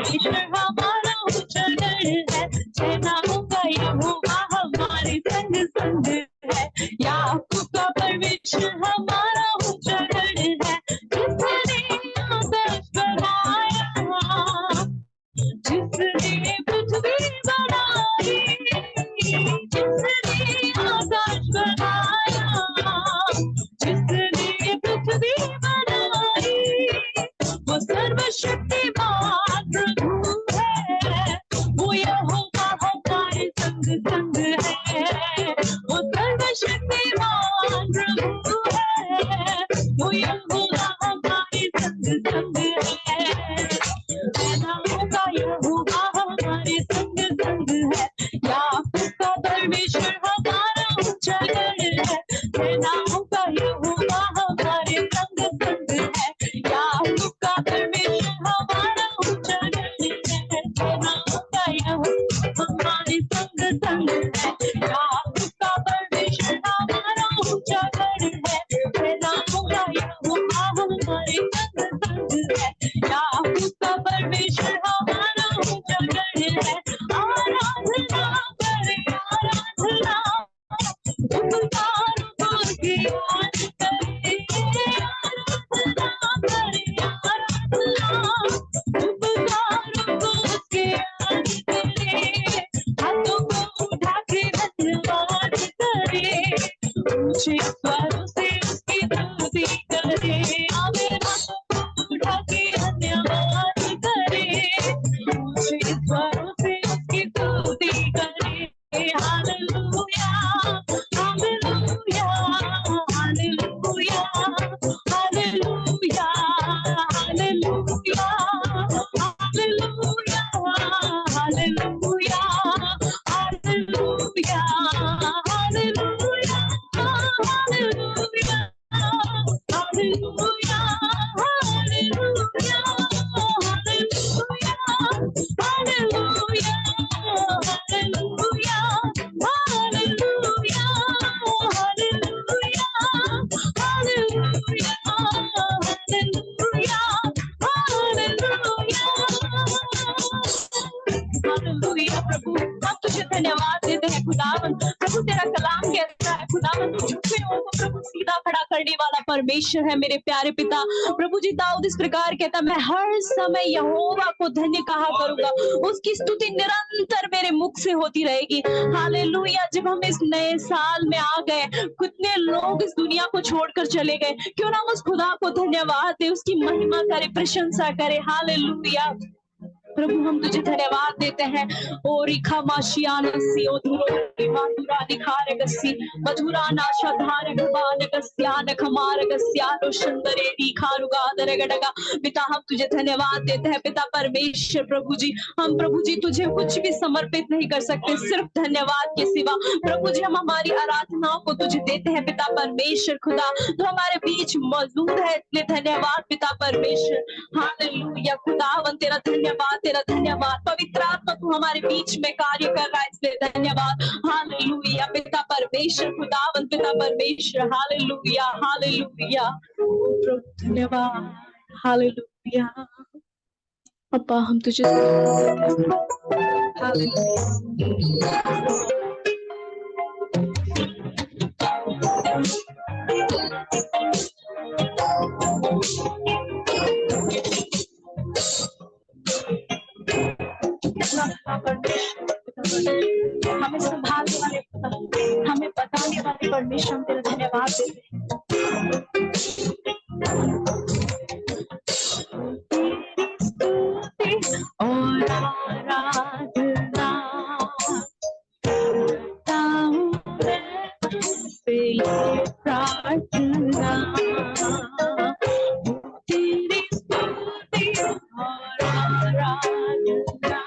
परमेश्वर हमारा ऊंचा गढ़ है, सेनाओं का यहोवा हमारे संग संग है। याकूब का परमेश्वर हमारा ऊंचा गढ़ है, जिसने आकाश बनाया, जिसने पृथ्वी बनाई, जिसने आकाश बनाया, जिसने पृथ्वी बनाई, वो सर्वशक्तिमान प्रभु है, वो यहोवा हमारे संग संग है। वो सर्वशक्तिमान प्रभु है, वो यहोवा हमारे संग संग है। सेनाओं का यहोवा हमारे संग संग है, याकूब का परमेश्वर हमारा ऊंचा गढ़ है, सेनाओं का यहोवा हमारे संग संग है। याकूब का परमेश्वर हमारा ऊंचा गढ़ है, सेनाओं का यहोवा हमारे संग संग है। याकूब का परमेश्वर हमारा ऊंचा गढ़ है, सेनाओं का यहोवा हमारे संग संग है। याकूब का परमेश्वर हमारा ऊंचा गढ़ है। आराधना करे आराधना, उपकार उसकी याद करे, आराधना करे आराधना, उपकार उसके याद करे, हाथों को उठा के धन्यवाद करे, ऊंचे स्वरों से उसकी स्तुति करे। आमीन, हाथों को उठा के धन्यवाद करे, ऊंचे स्वरों से उसकी स्तुति करे। Hallelujah hallelujah hallelujah hallelujah hallelujah hallelujah hallelujah hallelujah hallelujah hallelujah hallelujah hallelujah hallelujah hallelujah hallelujah hallelujah hallelujah hallelujah hallelujah. प्रभु हम तुझे धन्यवाद देते हैं खुदावन। प्रभु तेरा कलाम कहता है खुदावन तू झुके हुओं को प्रभु सीधा खड़ा करने वाला परमेश्वर है मेरे प्यारे पिता। प्रभु जी दाऊद इस प्रकार कहता मैं हर समय यहोवा को धन्य कहा करूंगा, उसकी स्तुति निरंतर मेरे मुख से होती रहेगी। हालेलुया। जब हम इस नए साल में आ गए, कितने लोग इस दुनिया को छोड़कर चले गए, क्यों ना हम उस खुदा को धन्यवाद दे, उसकी महिमा करे, प्रशंसा करे। हालेलुया। प्रभु हम तुझे धन्यवाद देते हैं। ओ रिखा माशियानसी ओ धुरो माधुरा निखारगसी मधुरा नाशा धारगबानगस्यान खमारगस्यानो सुंदरे निखारुगादरगडगा। पिता हम तुझे धन्यवाद देते हैं पिता परमेश्वर। प्रभु जी हम प्रभु जी तुझे कुछ भी समर्पित नहीं कर सकते सिर्फ धन्यवाद के सिवा। प्रभु जी हम हमारी आराधनाओं को तुझे देते हैं पिता परमेश्वर। खुदा तो हमारे बीच मौजूद है, इसलिए धन्यवाद पिता परमेश्वर। हालेलुया। खुदावन तेरा धन्यवाद, तेरा धन्यवाद। पवित्र आत्मा तू हमारे बीच में कार्य कर रहा है, इसलिए धन्यवाद। हालेलुया पिता परमेश्वर, खुदावन पिता परमेश्वर। हालेलुया हालेलुया प्रभु धन्यवाद। हालेलुया अब्बा हम तुझे हमें संभालने वाले, हमें बताने वाले परमेश्वर हम तेरा धन्यवाद देते हैं। और आराधना करता हूँ मैं तुझसे ये प्रार्थना, तेरी स्तुति और आराधना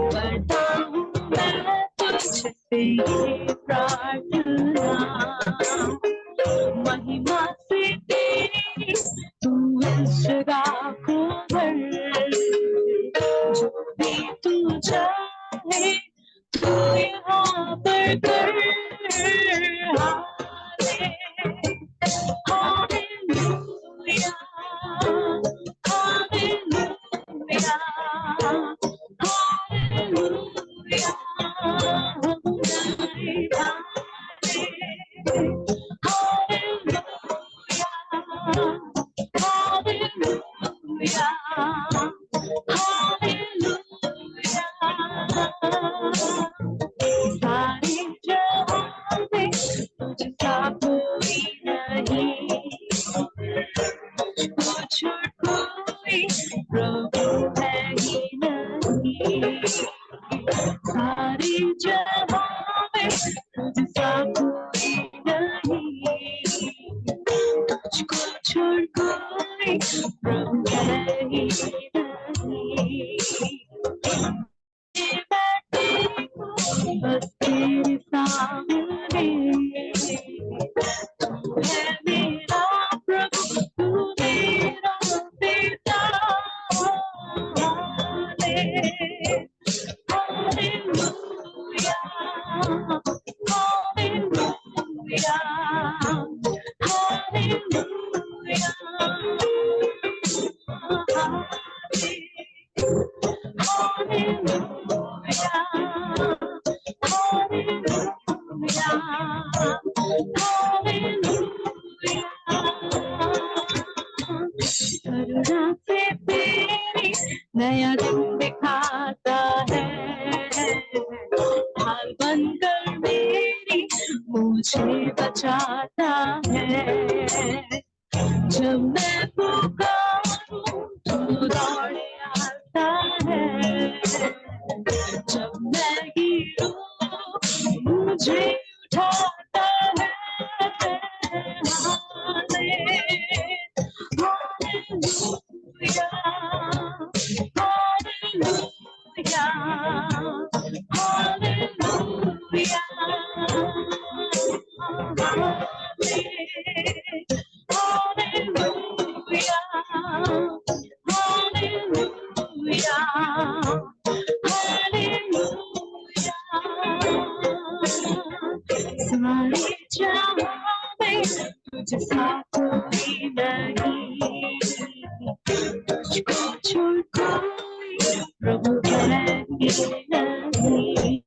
करता हूँ मैं तुझसे ये प्रार्थना। महिमा से तेरी तू इस जगह को भर, जो भी तू चाहे तू यहाँ पर कर। हालेलुया हालेलुया नया दिन दिखाता है, हाल बनकर मेरी मुझे बचाता है। जब मैं पुकारूं तो दौड़ आता है, जब मैं गिरूं मुझे उठाता है। जैसा कोई नहीं, तुझको छोड़ कोई प्रभु है ही नहीं।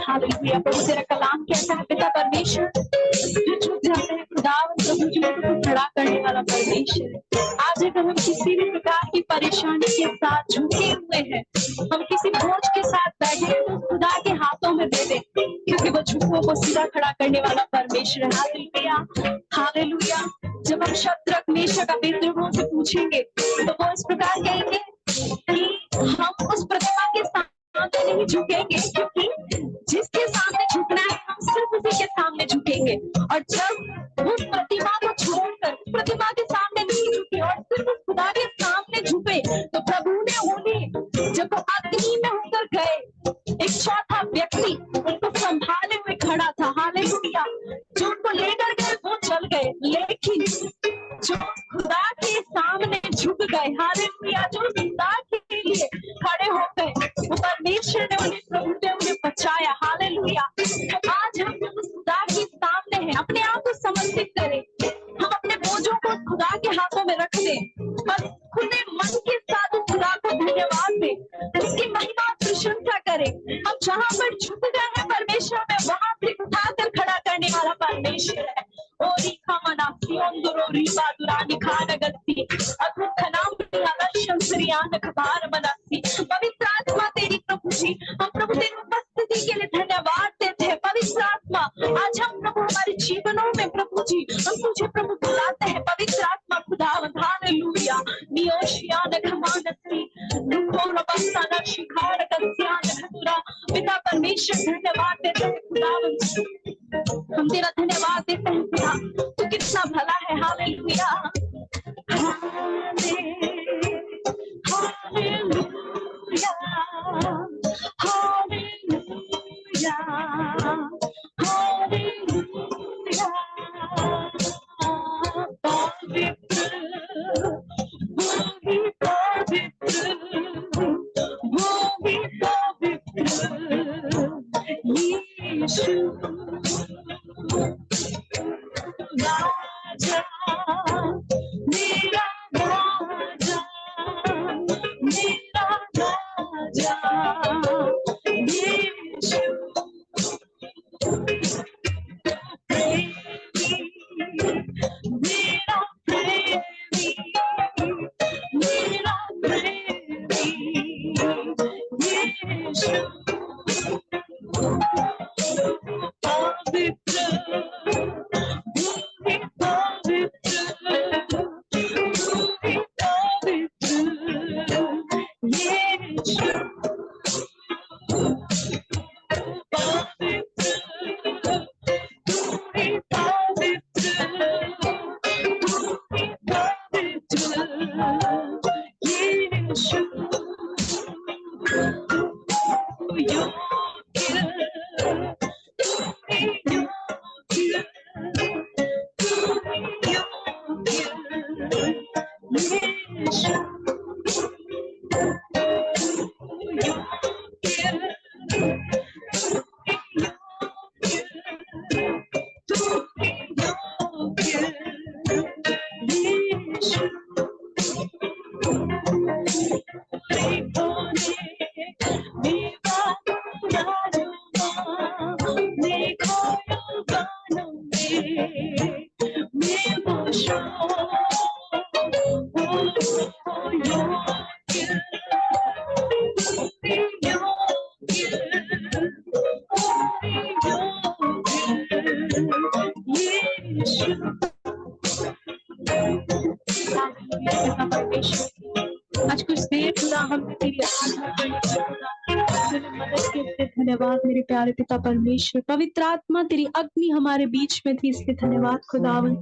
हालेलुया। प्रभु तेरा कलाम कहता है पिता परमेश्वर जो झुक जाते हैं खुदावंद प्रभु जो खड़ा करने वाला परमेश्वर। आज अगर हम किसी भी प्रकार की परेशानी के साथ झुके हुए हैं, हम किसी बोझ के साथ बैठे हैं, तो खुदा के हाथों में दे दें, क्योंकि वो झुकों को सीधा खड़ा करने वाला परमेश्वर है। Hallelujah hallelujah. जब हम शद्रक मेशक अबेदनगो से पूछेंगे तो वो इस प्रकार कहेंगे कि हम उस प्रतिमा के सामने नहीं झुकेंगे, क्योंकि जिसके सामने झुकना है हम सिर्फ उसी के सामने झुकेंगे। और जब उस प्रतिमा को छोड़कर प्रतिमा के सामने नहीं झुके और सिर्फ उस खुदा के सामने झुके, तो प्रभु ने उन्हें जब वो अग्नि में होकर गए, एक चौथा व्यक्ति उनको संभाले हुए खड़ा था। हालेलुया। जो उनको लेकर गए वो चल गए, लेकिन जो खुदा के सामने झुक गए, हालेलुया, जो खुदा के लिए खड़े हो गए, वो परमेश्वर ने उन्हें प्रभु ने उन्हें बचाया। हालेलुया। तो आज हम जब उस खुदा के सामने हैं, अपने आप को समर्पित करें, हम अपने बोझों को खुदा के हाथों में रख दें और खुले मन के साथ उस खुदा को धन्यवाद दें, उसकी महिमा प्रशंसा करें। हम जहाँ पर झुक गए हैं परमेश्वर में, वहां से उठाकर खड़ा करने वाला परमेश्वर है। ओरी खामनासी ओंदरो रीबा दुरानी खानगसी अद्भुत खनाम निहालशम श्रीयान खबार मनासी। पवित्र आत्मा तेरी प्रभु जी, हम प्रभु तेरी उपस्थिति के लिए धन्यवाद देते हैं। पवित्र आत्मा आज हम प्रभु हमारे जीवनों में प्रभु जी हम तुझे प्रभु बुलाते हैं। पवित्र आत्मा खुदावंद हालेलुया। नियोशियान खमानसी रुकोरबस्ताना शिखार कस्यान खतुरा। पिता परमेश्वर धन्यवाद देते हैं खुदावंद, हम तेरा धन्यवाद देते हैं खुदा, तू कितना भला है। Hallelujah hallelujah hallelujah hallelujah. पवित्र वो भी पवित्र, वो भी पवित्र यीशु राजा मेरा प्रेमी, मेरा प्रेमी यीशु पवित्र, तू ही पवित्र, तू ही पवित्र यीशु पवित्र, तू ही पवित्र, तू ही पवित्र यीशु योग्य, तू ही योग्य, तू ही योग्य यीशु आज कुछ देर खुदा हमने तेरी आराधना करने की खुदा तूने मदद के लिए धन्यवाद मेरे प्यारे पिता परमेश्वर। पवित्र आत्मा तेरी अग्नि हमारे बीच में थी, इसलिए धन्यवाद खुदावन।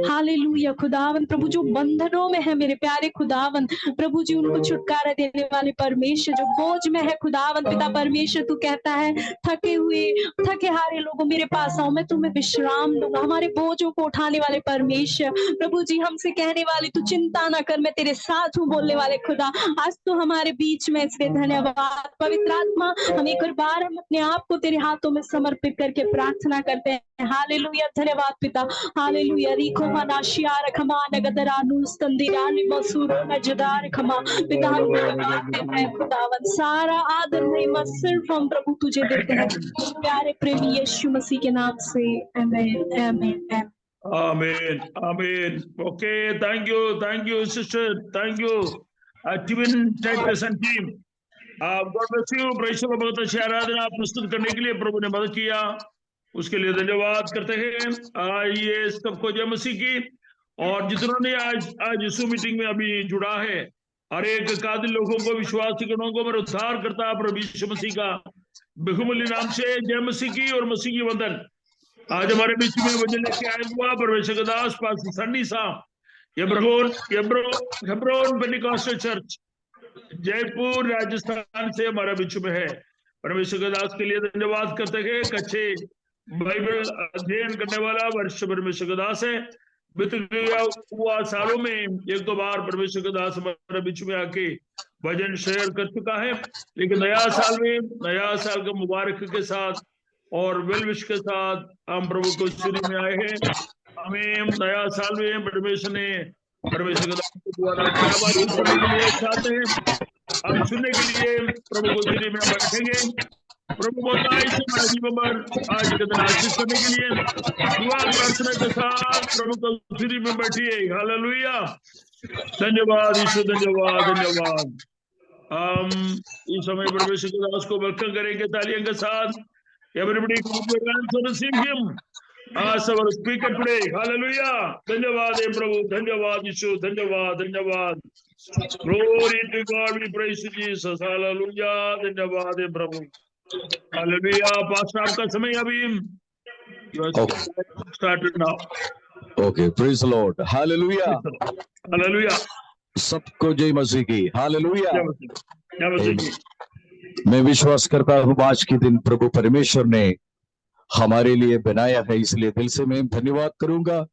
हालेलुया खुदावन। प्रभु जो बंधनों में है मेरे प्यारे खुदावन, प्रभु जी उनको छुटकारा देने वाले परमेश्वर, जो बोझ में है खुदावन पिता परमेश्वर, तू कहता है थके हुए थके हारे लोगों मेरे पास आओ, मैं तुम्हें विश्राम दूंगा। हमारे बोझों को उठाने वाले परमेश्वर, प्रभु जी हमसे कहने वाले तू चिंता ना कर, मैं तेरे साथ हूँ बोलने वाले खुदा, आज तो हमारे बीच में, इसलिए धन्यवाद। पवित्र आत्मा हम एक और बार हम अपने आप को तेरे हाथों में समर्पित करके प्रार्थना करते हैं। हालेलुया धन्यवाद पिता। हालेलुया रिको मनाशिया रखमा नगदरानु स्तंदिरानि मसूर नजदार खमा पिता हम धन्यवाद देते हैं खुदावन। सारा आदर महिमा सिर्फ हम प्रभु तुझे देते हैं प्यारे प्रेमी यीशु मसीह के नाम से। आमीन आमीन Amen. Amen. Okay. Thank you, sister. Thank you, Twin Titus and team. God bless you. praise the Lord. बहुत अच्छी आराधना प्रस्तुत करने के लिए प्रभु ने मदद किया, उसके लिए धन्यवाद करते हैं। ये सबको जय मसीह की। और जितनों ने आज यीशु मीटिंग में अभी जुड़ा है, हर एक कादिल लोगों को, विश्वासी गणों को मेरा उद्धार करता प्रभु यीशु मसीह का बहुमूल्य नाम से जय मसीह की और मसीह की वंदन। आज हमारे बीच में वजन लेके आए हुआ परमेश्वर का दास पास्टर सन्नी साहब, Hebron Pentecostal church Jaipur Rajasthan से हमारा बीच में है। परमेश्वर के दास के लिए धन्यवाद करते हैं। कच्चे बाइबल अध्ययन करने वाला वर्ष परमेश्वर का दास है। बीत हुआ सालों में एक दो बार परमेश्वर का दास हमारे बीच में आके भजन शेयर कर चुका है, लेकिन नया साल का मुबारक के साथ और वेल विश के साथ हम प्रभु को शुरू में आए हैं। हमें नया साल में परमेश्वर के द्वारा क्या बात करने के लिए चाहते हैं, हम सुनने के लिए प्रभु को शुरू में बैठेंगे। प्रभु बोलता है हमारे जीवन पर आज के दिन आशीष करने के लिए दुआ प्रार्थना के साथ प्रभु को शुरू में बैठिए। हालेलुया धन्यवाद यीशु, धन्यवाद। हम इस समय परमेश्वर के दास को वेलकम करेंगे तालियों के साथ। Everybody come to your hands and receive him as our speaker today. Hallelujah. धन्यवाद है प्रभु, धन्यवाद यीशु, धन्यवाद। Glory to God, we praise you Jesus. Hallelujah. धन्यवाद है प्रभु। Hallelujah. पास्टर आपका समय अभी started now. Okay, praise the Lord. Hallelujah. सबको जय मसीह की। हालेलुया। जय मसीह की। मैं विश्वास करता हूँ आज के दिन प्रभु परमेश्वर ने हमारे लिए बनाया है, इसलिए दिल से मैं धन्यवाद करूंगा।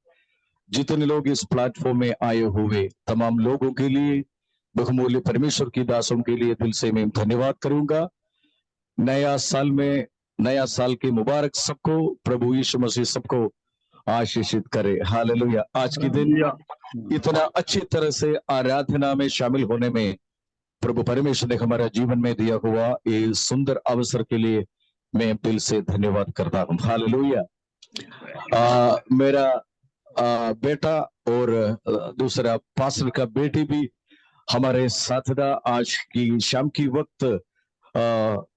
जितने लोग इस प्लेटफॉर्म में आए हुए तमाम लोगों के लिए, बहुमूल्य परमेश्वर की दासों के लिए दिल से मैं धन्यवाद करूंगा। नया साल के मुबारक सबको। प्रभु यीशु मसीह सबको आशीषित करे। हालेलुया। आज के दिन इतना अच्छी तरह से आराधना में शामिल होने में प्रभु परमेश्वर ने हमारा जीवन में दिया हुआ ये सुंदर अवसर के लिए मैं दिल से धन्यवाद करता हूँ। हालेलुया। मेरा बेटा और दूसरा पास्टर का बेटी भी हमारे साथ था आज की शाम की वक्त,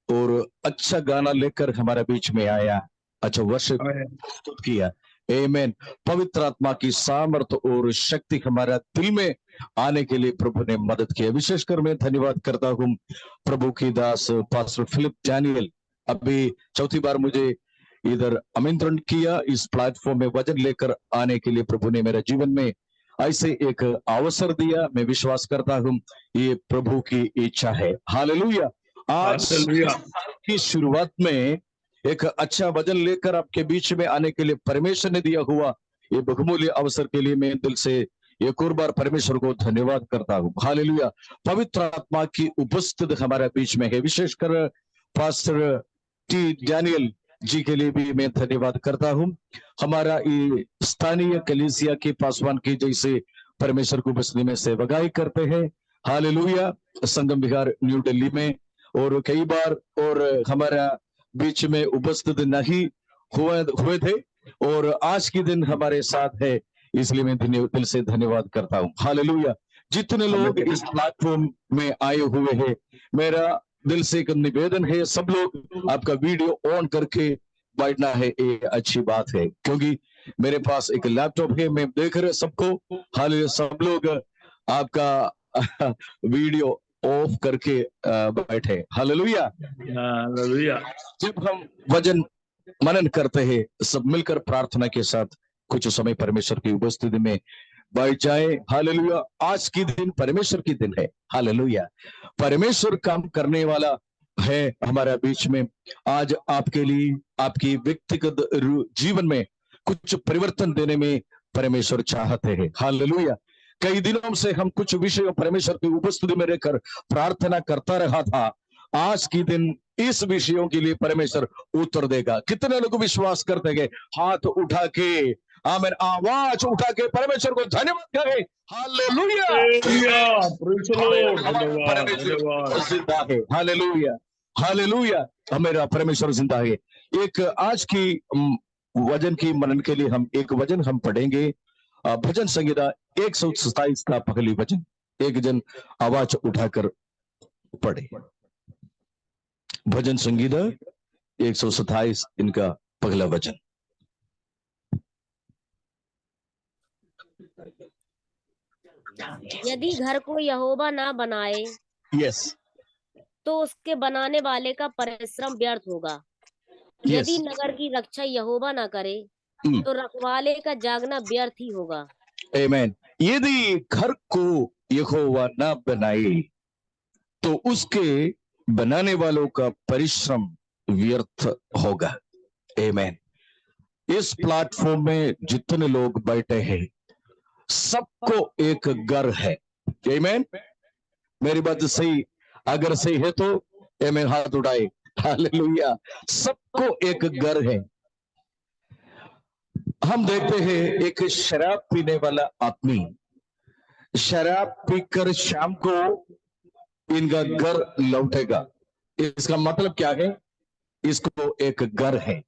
और अच्छा गाना लेकर हमारे बीच में आया, अच्छा वर्शिप प्रस्तुत किया। आमीन। पवित्र आत्मा की सामर्थ और शक्ति हमारा दिल में आने के लिए प्रभु ने मदद किया। विशेषकर मैं धन्यवाद करता हूँ प्रभु की दास पास्टर फिलिप डैनियल। अभी चौथी बार मुझे इधर आमंत्रण किया इस प्लेटफॉर्म में वचन लेकर आने के लिए। प्रभु ने मेरे जीवन में ऐसे एक अवसर दिया। मैं विश्वास करता हूं ये प्रभु की इच्छा है। हालेलुया। आज साल की शुरुआत में एक अच्छा वचन लेकर आपके बीच में आने के लिए परमेश्वर ने दिया हुआ ये बहुमूल्य अवसर के लिए मैं दिल से एक और बार परमेश्वर को धन्यवाद करता हूं। हालेलुया। पवित्र आत्मा की उपस्थिति हमारे बीच में है। विशेषकर पास्टर टी डैनियल जी के लिए भी मैं धन्यवाद करता हूं। हमारा ये स्थानीय कलीसिया के पासवान की जैसे परमेश्वर को बसने में सेवकाई करते हैं। हालेलुया। संगम विहार न्यू दिल्ली में, और कई बार और हमारा बीच में उपस्थित नहीं हुए थे, और आज के दिन हमारे साथ है, इसलिए मैं दिल से धन्यवाद करता हूं। हालेलुया। जितने लोग इस प्लेटफॉर्म में आए हुए हैं, मेरा दिल से एक निवेदन है, सब लोग आपका वीडियो ऑन करके बैठना है। ये अच्छी बात है, क्योंकि मेरे पास एक लैपटॉप है, मैं देख रहे सबको। हालेलुया। सब लोग आपका वीडियो ऑफ करके बैठे। हालेलुया। हालेलुया। जब हम वचन मनन करते हैं, सब मिलकर प्रार्थना के साथ कुछ समय परमेश्वर की उपस्थिति में बैठ जाए। हालेलुया। आज की दिन परमेश्वर की दिन है। हालेलुया। परमेश्वर काम करने वाला है हमारे बीच में। आज आपके लिए आपकी व्यक्तिगत जीवन में कुछ परिवर्तन देने में परमेश्वर चाहते हैं। हालेलुया। कई दिनों से हम कुछ विषयों परमेश्वर की उपस्थिति में रहकर प्रार्थना करता रहा था। आज की दिन इस विषयों के लिए परमेश्वर उत्तर देगा। कितने लोग विश्वास करते हैं? हाथ उठा के, आमीन, आवाज उठा के परमेश्वर को धन्यवाद करें। हालेलुया। परमेश्वर जिंदा है। हालेलुया। हालेलुया। मेरा परमेश्वर जिंदा है। एक आज की वचन की मनन के लिए हम एक वचन हम पढ़ेंगे, भजन संहिता 127 का पहली वचन। एक जन आवाज उठाकर पढ़े। भजन संहिता 127 इनका पहला वचन। यदि घर को यहोवा ना बनाए, यस, तो उसके बनाने वाले का परिश्रम व्यर्थ होगा। यदि नगर की रक्षा यहोवा ना करे, तो रखवाले का जागना व्यर्थ ही होगा। आमीन। यदि घर को यहोवा ना बनाए, तो उसके बनाने वालों का परिश्रम व्यर्थ होगा। आमीन। इस प्लेटफॉर्म में जितने लोग बैठे हैं, सबको एक घर है। आमीन। मेरी बात सही, अगर सही है तो आमीन, हाथ उठाए। हालेलुया। सबको एक घर है। हम देखते हैं एक शराब पीने वाला आदमी शराब पीकर शाम को इनका घर लौटेगा। इसका मतलब क्या है? इसको एक घर है।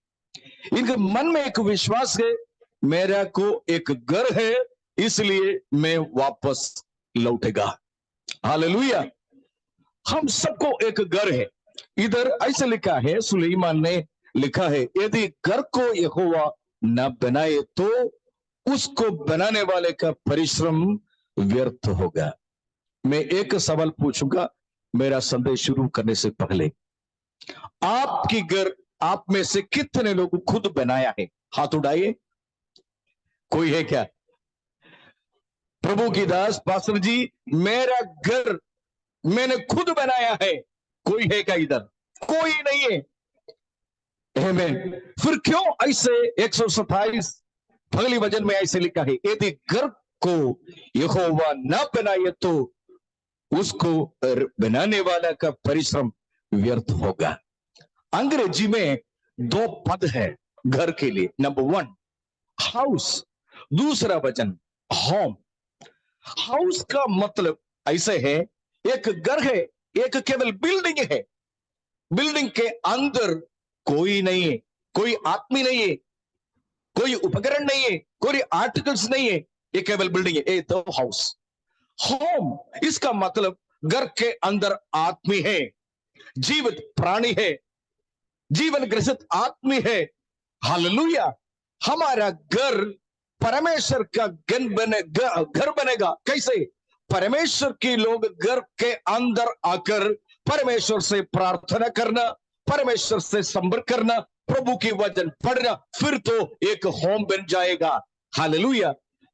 इनके मन में एक विश्वास है, मेरा को एक घर है, इसलिए मैं वापस लौटेगा। हालेलुया। हम सबको एक घर है। इधर ऐसे लिखा है, सुलेमान ने लिखा है, यदि घर को यहोवा न बनाए, तो उसको बनाने वाले का परिश्रम व्यर्थ होगा। मैं एक सवाल पूछूंगा मेरा संदेश शुरू करने से पहले। आपकी घर आप में से कितने लोग खुद बनाया है? हाथ उठाइए। कोई है क्या? प्रभु की दास पास्टर जी, मेरा घर मैंने खुद बनाया है। कोई है क्या इधर? कोई नहीं है। आमीन। फिर क्यों ऐसे 127 पहली वचन में ऐसे लिखा है, यदि घर को यहोवा न बनाए, तो उसको बनाने वाला का परिश्रम व्यर्थ होगा। अंग्रेजी में 2 पद है घर के लिए। नंबर 1 हाउस, दूसरा वचन होम। हाउस का मतलब ऐसे है, एक घर है, एक केवल बिल्डिंग है। बिल्डिंग के अंदर कोई नहीं है, कोई आदमी नहीं है, कोई उपकरण नहीं है, कोई आर्टिकल्स नहीं है, ये केवल बिल्डिंग है, ए द हाउस। होम इसका मतलब घर के अंदर आदमी है, जीवित प्राणी है, जीवन ग्रसित आदमी है। हालेलुया। हमारा घर परमेश्वर का घर बनेगा। कैसे? परमेश्वर के लोग घर के अंदर आकर परमेश्वर से प्रार्थना करना, परमेश्वर से संपर्क करना, प्रभु की वचन पढ़ना, फिर तो एक होम बन जाएगा। हालेलुया।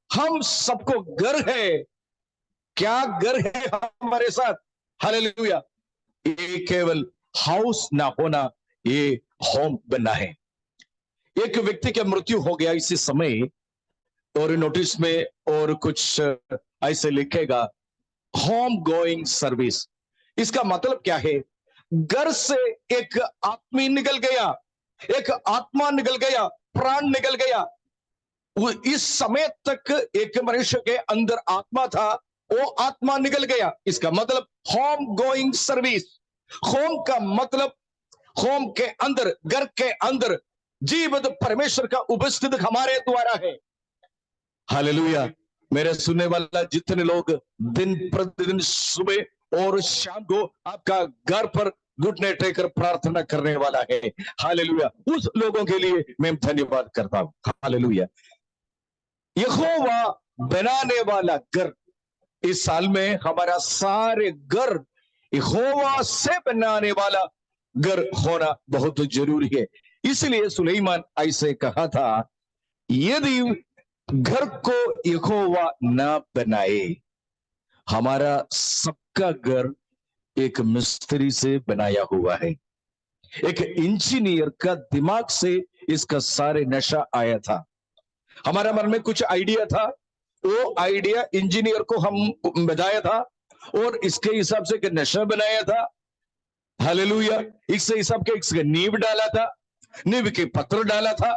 हम सबको घर है। क्या घर है हमारे साथ? हालेलुया। ये केवल हाउस ना होना, ये होम बनना है। एक व्यक्ति की मृत्यु हो गया इसी समय, और नोटिस में और कुछ ऐसे लिखेगा, होम गोइंग सर्विस। इसका मतलब क्या है? घर से एक आदमी निकल गया, एक आत्मा निकल गया, प्राण निकल गया। इस समय तक एक मनुष्य के अंदर आत्मा था, वो आत्मा निकल गया। इसका मतलब होम गोइंग सर्विस। होम का मतलब होम के अंदर, घर के अंदर जीवित परमेश्वर का उपस्थित हमारे द्वारा है। हालेलुया। मेरे सुनने वाला जितने लोग दिन प्रतिदिन सुबह और शाम को आपका घर पर घुटने टेकर प्रार्थना करने वाला है, हालेलुया, उस लोगों के लिए मैं धन्यवाद करता हूं। हालेलुया। यहोवा बनाने वाला घर, इस साल में हमारा सारे घर यहोवा से बनाने वाला घर होना बहुत जरूरी है। इसलिए सुलेमान ऐसे कहा था, यदि घर को यहोवा ना बनाए, हमारा सबका घर एक मिस्त्री से बनाया हुआ है। एक इंजीनियर का दिमाग से इसका सारे नशा आया था। हमारा मन में कुछ आइडिया था, वो आइडिया इंजीनियर को हम बताया था, और इसके हिसाब से एक नशा बनाया था। हालेलुया। इससे हिसाब के इसका नींव डाला था, नींव के पत्थर डाला था,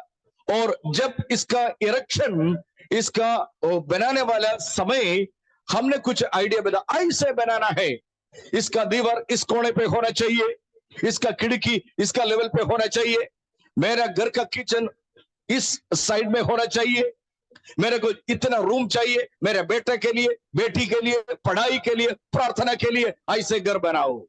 और जब इसका इरेक्शन, इसका बनाने वाला समय, हमने कुछ आइडिया बताया, ऐसे बनाना है, इसका दीवार इस कोने पे होना चाहिए, इसका खिड़की इसका लेवल पे होना चाहिए, मेरा घर का किचन इस साइड में होना चाहिए, मेरे को इतना रूम चाहिए, मेरे बेटे के लिए, बेटी के लिए, पढ़ाई के लिए, प्रार्थना के लिए, ऐसे घर बनाओ।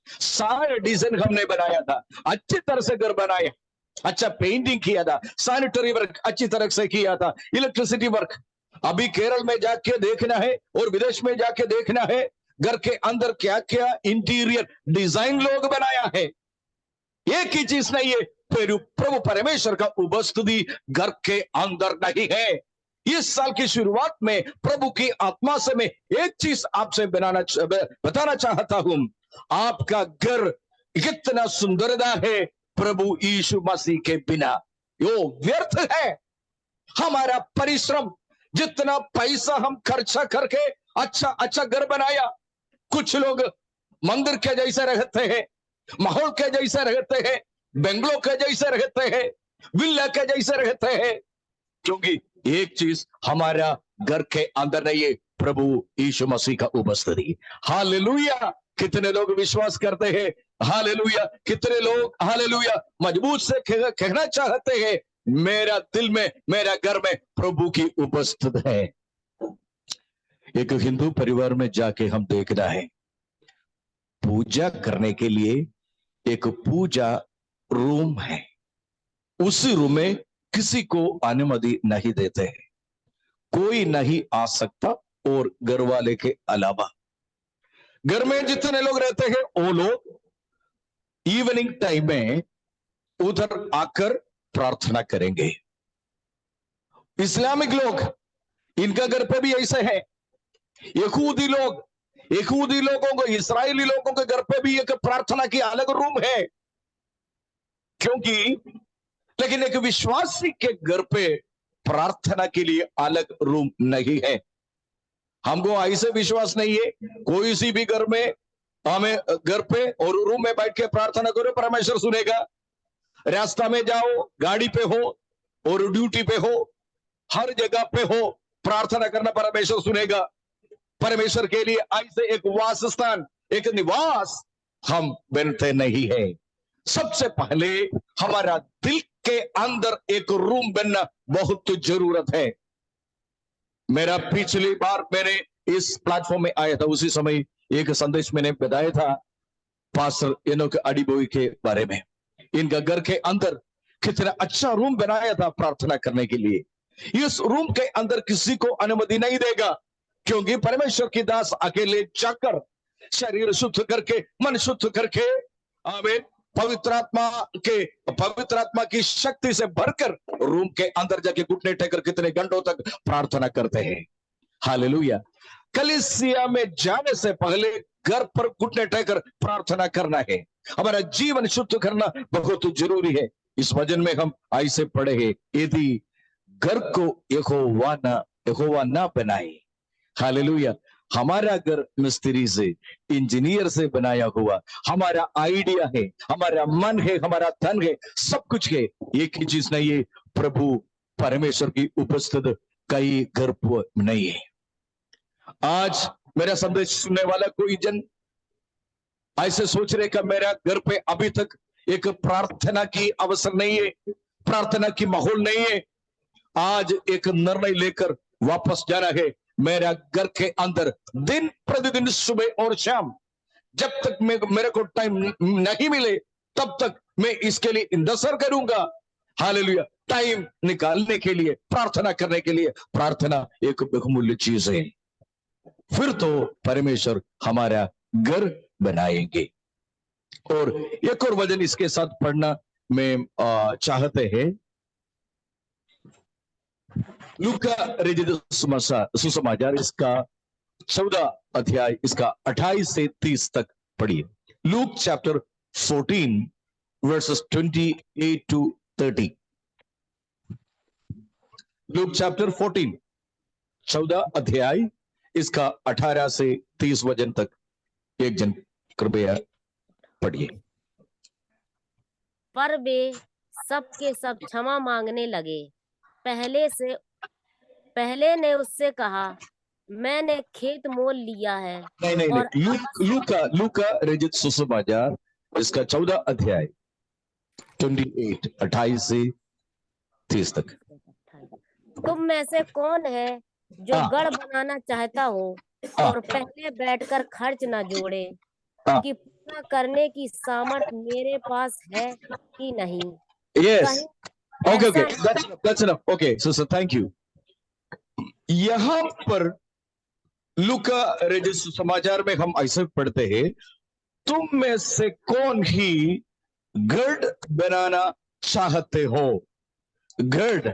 सारे डिजाइन हमने बनाया था, अच्छी तरह से घर बनाया, अच्छा पेंटिंग किया था, सैनिटरी वर्क अच्छी तरह से किया था, इलेक्ट्रिसिटी वर्क। अभी केरल में जाके देखना है और विदेश में जाके देखना है, घर के अंदर क्या क्या इंटीरियर डिजाइन लोग बनाया है। एक ही चीज नहीं है, प्रभु परमेश्वर का उपस्थिति घर के अंदर नहीं है। इस साल की शुरुआत में प्रभु की आत्मा से मैं एक चीज आपसे बताना चाहता हूं, आपका घर कितना सुंदरता है प्रभु यीशु मसीह के बिना, वो व्यर्थ है। हमारा परिश्रम, जितना पैसा हम खर्चा करके अच्छा घर बनाया, कुछ लोग मंदिर के जैसे रहते हैं, माहौल के जैसे रहते हैं, बेंगलोर के जैसे रहते हैं, विला के जैसे रहते हैं, क्योंकि एक चीज हमारा घर के अंदर नहीं है, प्रभु यीशु मसीह का उपस्थिति। हालेलुया। कितने लोग विश्वास करते हैं? हालेलुया। कितने लोग हालेलुया मजबूत से कहना चाहते हैं, मेरा दिल में, मेरा घर में प्रभु की उपस्थिति है। एक हिंदू परिवार में जाके हम देखना है, पूजा करने के लिए एक पूजा रूम है, उसी रूम में किसी को अनुमति नहीं देते हैं, कोई नहीं आ सकता, और घर वाले के अलावा घर में जितने लोग रहते हैं वो लोग इवनिंग टाइम में उधर आकर प्रार्थना करेंगे। इस्लामिक लोग, इनका घर पे भी ऐसे है। यहूदी लोगों को, इस्राएली लोगों के घर पे भी एक प्रार्थना की अलग रूम है, क्योंकि लेकिन एक विश्वासी के घर पे प्रार्थना के लिए अलग रूम नहीं है। हमको ऐसे विश्वास नहीं है, कोई सी भी घर में हमें घर पे और रूम में बैठ के प्रार्थना करो, परमेश्वर सुनेगा। रास्ता में जाओ, गाड़ी पे हो और ड्यूटी पे हो, हर जगह पे हो, प्रार्थना करना परमेश्वर सुनेगा। परमेश्वर के लिए ऐसे एक वास स्थान, एक निवास हम बनते नहीं है। सबसे पहले हमारा दिल के अंदर एक रूम बनना बहुत जरूरत है। मेरा पिछली बार मैंने इस प्लेटफॉर्म में आया था, उसी समय एक संदेश मैंने बताया था पास्टर एनोक अडिबोई के बारे में। इनका घर के अंदर कितना अच्छा रूम बनाया था प्रार्थना करने के लिए। इस रूम के अंदर किसी को अनुमति नहीं देगा, क्योंकि परमेश्वर की दास अकेले जाकर शरीर शुद्ध करके, मन शुद्ध करके, आमीन, पवित्र आत्मा की शक्ति से भरकर रूम के अंदर जाके घुटने टेकर कितने घंटों तक प्रार्थना करते हैं। हालेलुया। कलीसिया में जाने से पहले घर पर घुटने टेकर प्रार्थना करना है। हमारा जीवन शुद्ध करना बहुत जरूरी है। इस वचन में हम ऐसे पढ़े हैं, यदि घर को यहोवा ना बनाए, हालेलुया, हमारा घर मिस्त्री से, इंजीनियर से बनाया हुआ, हमारा आइडिया है, हमारा मन है, हमारा धन है, सब कुछ है, एक ही चीज नहीं है, प्रभु परमेश्वर की उपस्थिति कई घर नहीं है। आज मेरा संदेश सुनने वाला कोई जन ऐसे सोच रहे कि मेरा घर पे अभी तक एक प्रार्थना की अवसर नहीं है, प्रार्थना की माहौल नहीं है। आज एक निर्णय लेकर वापस जाना है। मेरा घर के अंदर दिन प्रतिदिन सुबह और शाम, जब तक मेरे को टाइम नहीं मिले तब तक मैं इसके लिए इंतजार करूंगा। हालेलुया। टाइम निकालने के लिए, प्रार्थना करने के लिए, प्रार्थना एक बहुमूल्य चीज है। फिर तो परमेश्वर हमारा घर बनाएंगे। और एक और वचन इसके साथ पढ़ना में चाहते हैं, लूका रचित सुसमाचार इसका 14 अध्याय इसका 28 से 30 तक पढ़िए। Luke chapter 14 versus 28 to 30। Luke chapter 14 14 अध्याय इसका 18 से 30 वचन तक एक जन कृपया पढ़िए। पर वे सबके सब क्षमा मांगने लगे। पहले ने उससे कहा, मैंने खेत मोल लिया है। नहीं, लूका रचित सुसमाचार इसका 14 अध्याय 28 से 30 तक। तुम में से कौन है जो गढ़ बनाना चाहता हो और पहले बैठकर खर्च ना जोड़े कि पूरा करने की सामर्थ मेरे पास है कि नहीं? Yes. Okay. That's enough. Okay. So thank you. यहां पर लूका रचित सुसमाचार में हम ऐसे पढ़ते हैं, तुम में से कौन ही गढ़ बनाना चाहते हो। गढ़,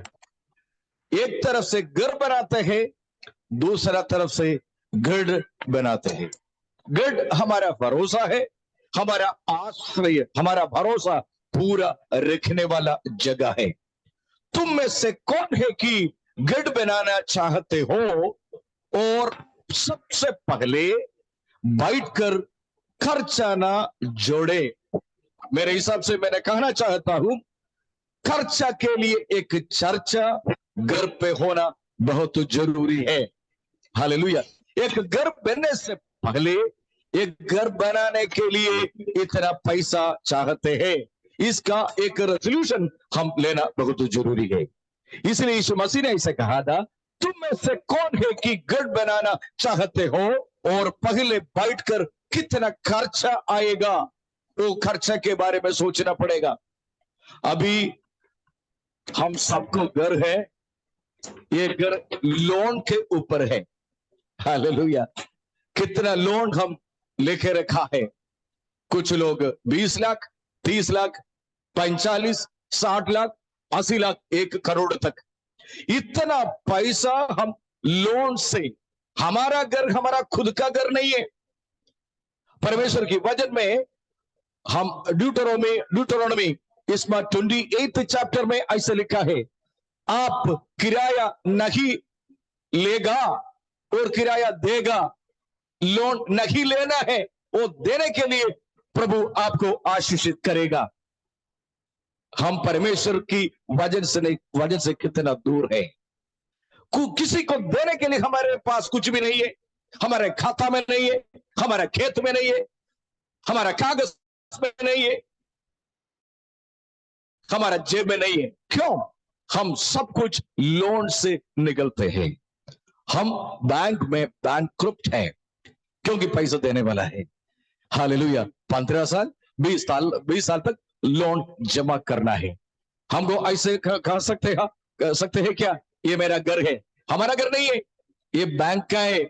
एक तरफ से घर बनाते हैं, दूसरा तरफ से गढ़ बनाते हैं। गढ़ हमारा भरोसा है, हमारा आश्रय, हमारा भरोसा पूरा रखने वाला जगह है। तुम में से कौन है कि गढ़ बनाना चाहते हो और सबसे पहले बैठकर खर्चा ना जोड़े। मेरे हिसाब से मैंने कहना चाहता हूं, खर्चा के लिए एक चर्चा घर पे होना बहुत जरूरी है। हालेलुया। एक घर बनने से पहले, एक घर बनाने के लिए इतना पैसा चाहते हैं, इसका एक रेजोल्यूशन हम लेना बहुत जरूरी है। इसलिए यीशु मसीह ने ऐसे कहा था, तुम में से कौन है कि घर बनाना चाहते हो और पहले बैठकर कितना खर्चा आएगा, वो खर्चा के बारे में सोचना पड़ेगा। अभी हम सबको घर है, ये घर लोन के ऊपर है। हालेलुया। कितना लोन हम लेके रखा है। कुछ लोग 20 लाख, 30 लाख, 45, 60 लाख, 80 लाख, 1 करोड़ तक, इतना पैसा हम लोन से। हमारा घर हमारा खुद का घर नहीं है। परमेश्वर की वचन में हम ड्यूटरोनॉमी इसमें 28 चैप्टर में ऐसे लिखा है, आप किराया नहीं लेगा और किराया देगा। लोन नहीं लेना है, वो देने के लिए प्रभु आपको आशीषित करेगा। हम परमेश्वर की वजन से कितना दूर है। किसी को देने के लिए हमारे पास कुछ भी नहीं है, हमारे खाता में नहीं है, हमारे खेत में नहीं है, हमारा कागज में नहीं है। हमारा जेब में नहीं है। क्यों? हम सब कुछ लोन से निकलते हैं। हम बैंक में बैंकक्रप्ट हैं क्योंकि पैसा देने वाला है। हालेलुया। 15 साल 20 साल तक लोन जमा करना है। हमको ऐसे कह सकते हैं क्या ये मेरा घर है? हमारा घर नहीं है, ये बैंक का है।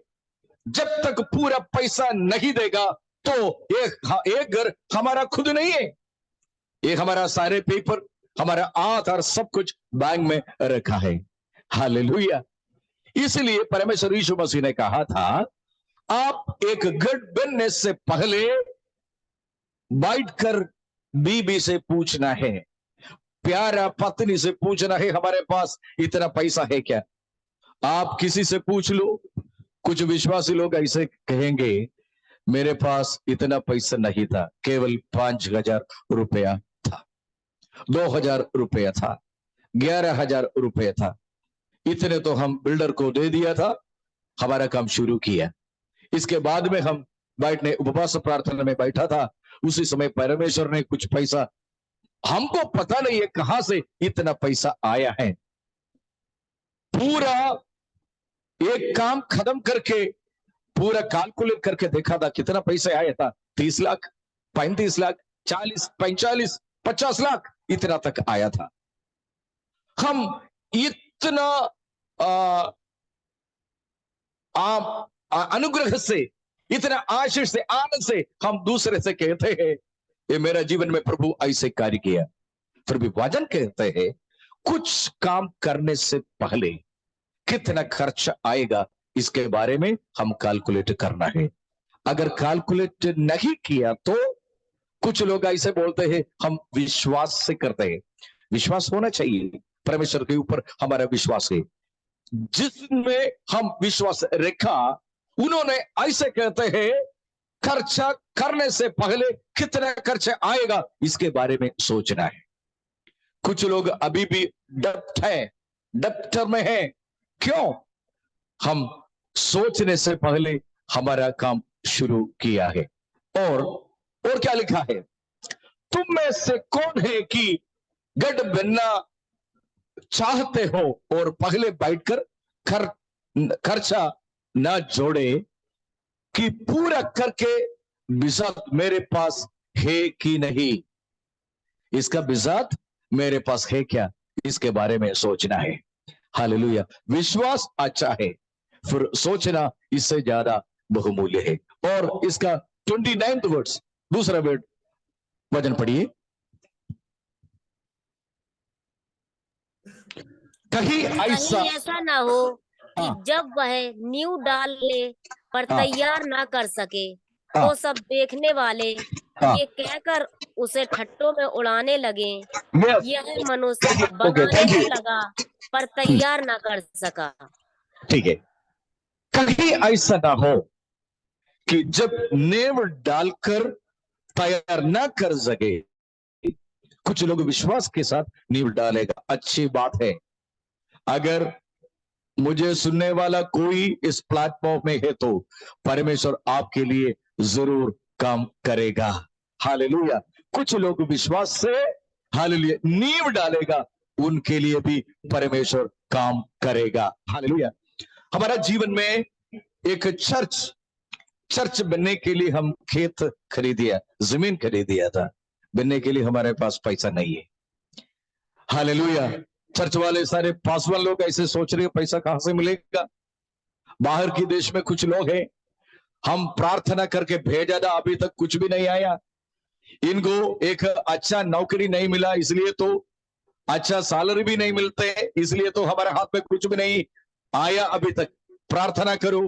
जब तक पूरा पैसा नहीं देगा तो एक घर हमारा खुद नहीं है। ये हमारा सारे पेपर, हमारा आधार, सब कुछ बैंक में रखा है। हालेलुया। इसलिए परमेश्वर यीशु मसीह ने कहा था, आप एक घर बनने से पहले बैठकर बीबी से पूछना है, प्यारा पत्नी से पूछना है, हमारे पास इतना पैसा है क्या? आप किसी से पूछ लो, कुछ विश्वासी लोग ऐसे कहेंगे, मेरे पास इतना पैसा नहीं था, केवल 5,000 रुपया था, 2,000 रुपया था, 11,000 रुपया था, इतने तो हम बिल्डर को दे दिया था, हमारा काम शुरू किया। इसके बाद में हम बैठने उपवास प्रार्थना में बैठा था, उसी समय परमेश्वर ने कुछ पैसा, हमको पता नहीं है कहां से इतना पैसा आया है। पूरा एक काम खत्म करके पूरा कैलकुलेट करके देखा था कितना पैसा आया था। 30 लाख, 35 लाख, 40, 45, 50 लाख, इतना तक आया था। हम इतना अनुग्रह से, इतना आशीष से, आनंद से हम दूसरे से कहते हैं, ये मेरा जीवन में प्रभु ऐसे कार्य किया। फिर भी वचन कहते हैं, कुछ काम करने से पहले कितना खर्च आएगा इसके बारे में हम कैलकुलेट करना है। अगर कैलकुलेट नहीं किया तो कुछ लोग ऐसे बोलते हैं, हम विश्वास से करते हैं। विश्वास होना चाहिए, परमेश्वर के ऊपर हमारा विश्वास है। जिसमें हम विश्वास रखा, उन्होंने ऐसे कहते हैं, खर्चा करने से पहले कितना खर्चा आएगा इसके बारे में सोचना है। कुछ लोग अभी भी डॉक्टर में हैं। क्यों? हम सोचने से पहले हमारा काम शुरू किया है। और क्या लिखा है? तुम में से कौन है कि गढ़ बनना चाहते हो और पहले बैठकर खर्चा ना जोड़े कि पूरा करके बिजात मेरे पास है कि नहीं। इसका बिजात मेरे पास है क्या, इसके बारे में सोचना है। हालेलुया। विश्वास अच्छा है, फिर सोचना इससे ज्यादा बहुमूल्य है। और इसका 29th वर्ड्स, दूसरा वर्ड वचन पढ़िए। कहीं ऐसा ना हो कि जब वह नींव डालने पर तैयार ना कर सके तो सब देखने वाले ये कहकर उसे ठट्टों में उड़ाने लगे, यह मनुष्य बनाने तो लगा पर तैयार ना कर सका। ठीक है। कहीं ऐसा ना हो कि जब नींव डालकर तैयार ना कर सके, कुछ लोग विश्वास के साथ नींव डालेगा, अच्छी बात है। अगर मुझे सुनने वाला कोई इस प्लेटफॉर्म में है तो परमेश्वर आपके लिए जरूर काम करेगा। हालेलुया। कुछ लोग विश्वास से हालेलुया नींव डालेगा, उनके लिए भी परमेश्वर काम करेगा। हालेलुया। हमारा जीवन में एक चर्च बनने के लिए हम खेत खरीदिया, जमीन खरीदिया था। बनने के लिए हमारे पास पैसा नहीं है। हालेलुया। चर्च वाले सारे पासवान लोग ऐसे सोच रहे हैं, पैसा कहां से मिलेगा। बाहर के देश में कुछ लोग हैं, हम प्रार्थना करके भेजा था, अभी तक कुछ भी नहीं आया। इनको एक अच्छा नौकरी नहीं मिला, इसलिए तो अच्छा सैलरी भी नहीं मिलते, इसलिए तो हमारे हाथ में कुछ भी नहीं आया अभी तक। प्रार्थना करो,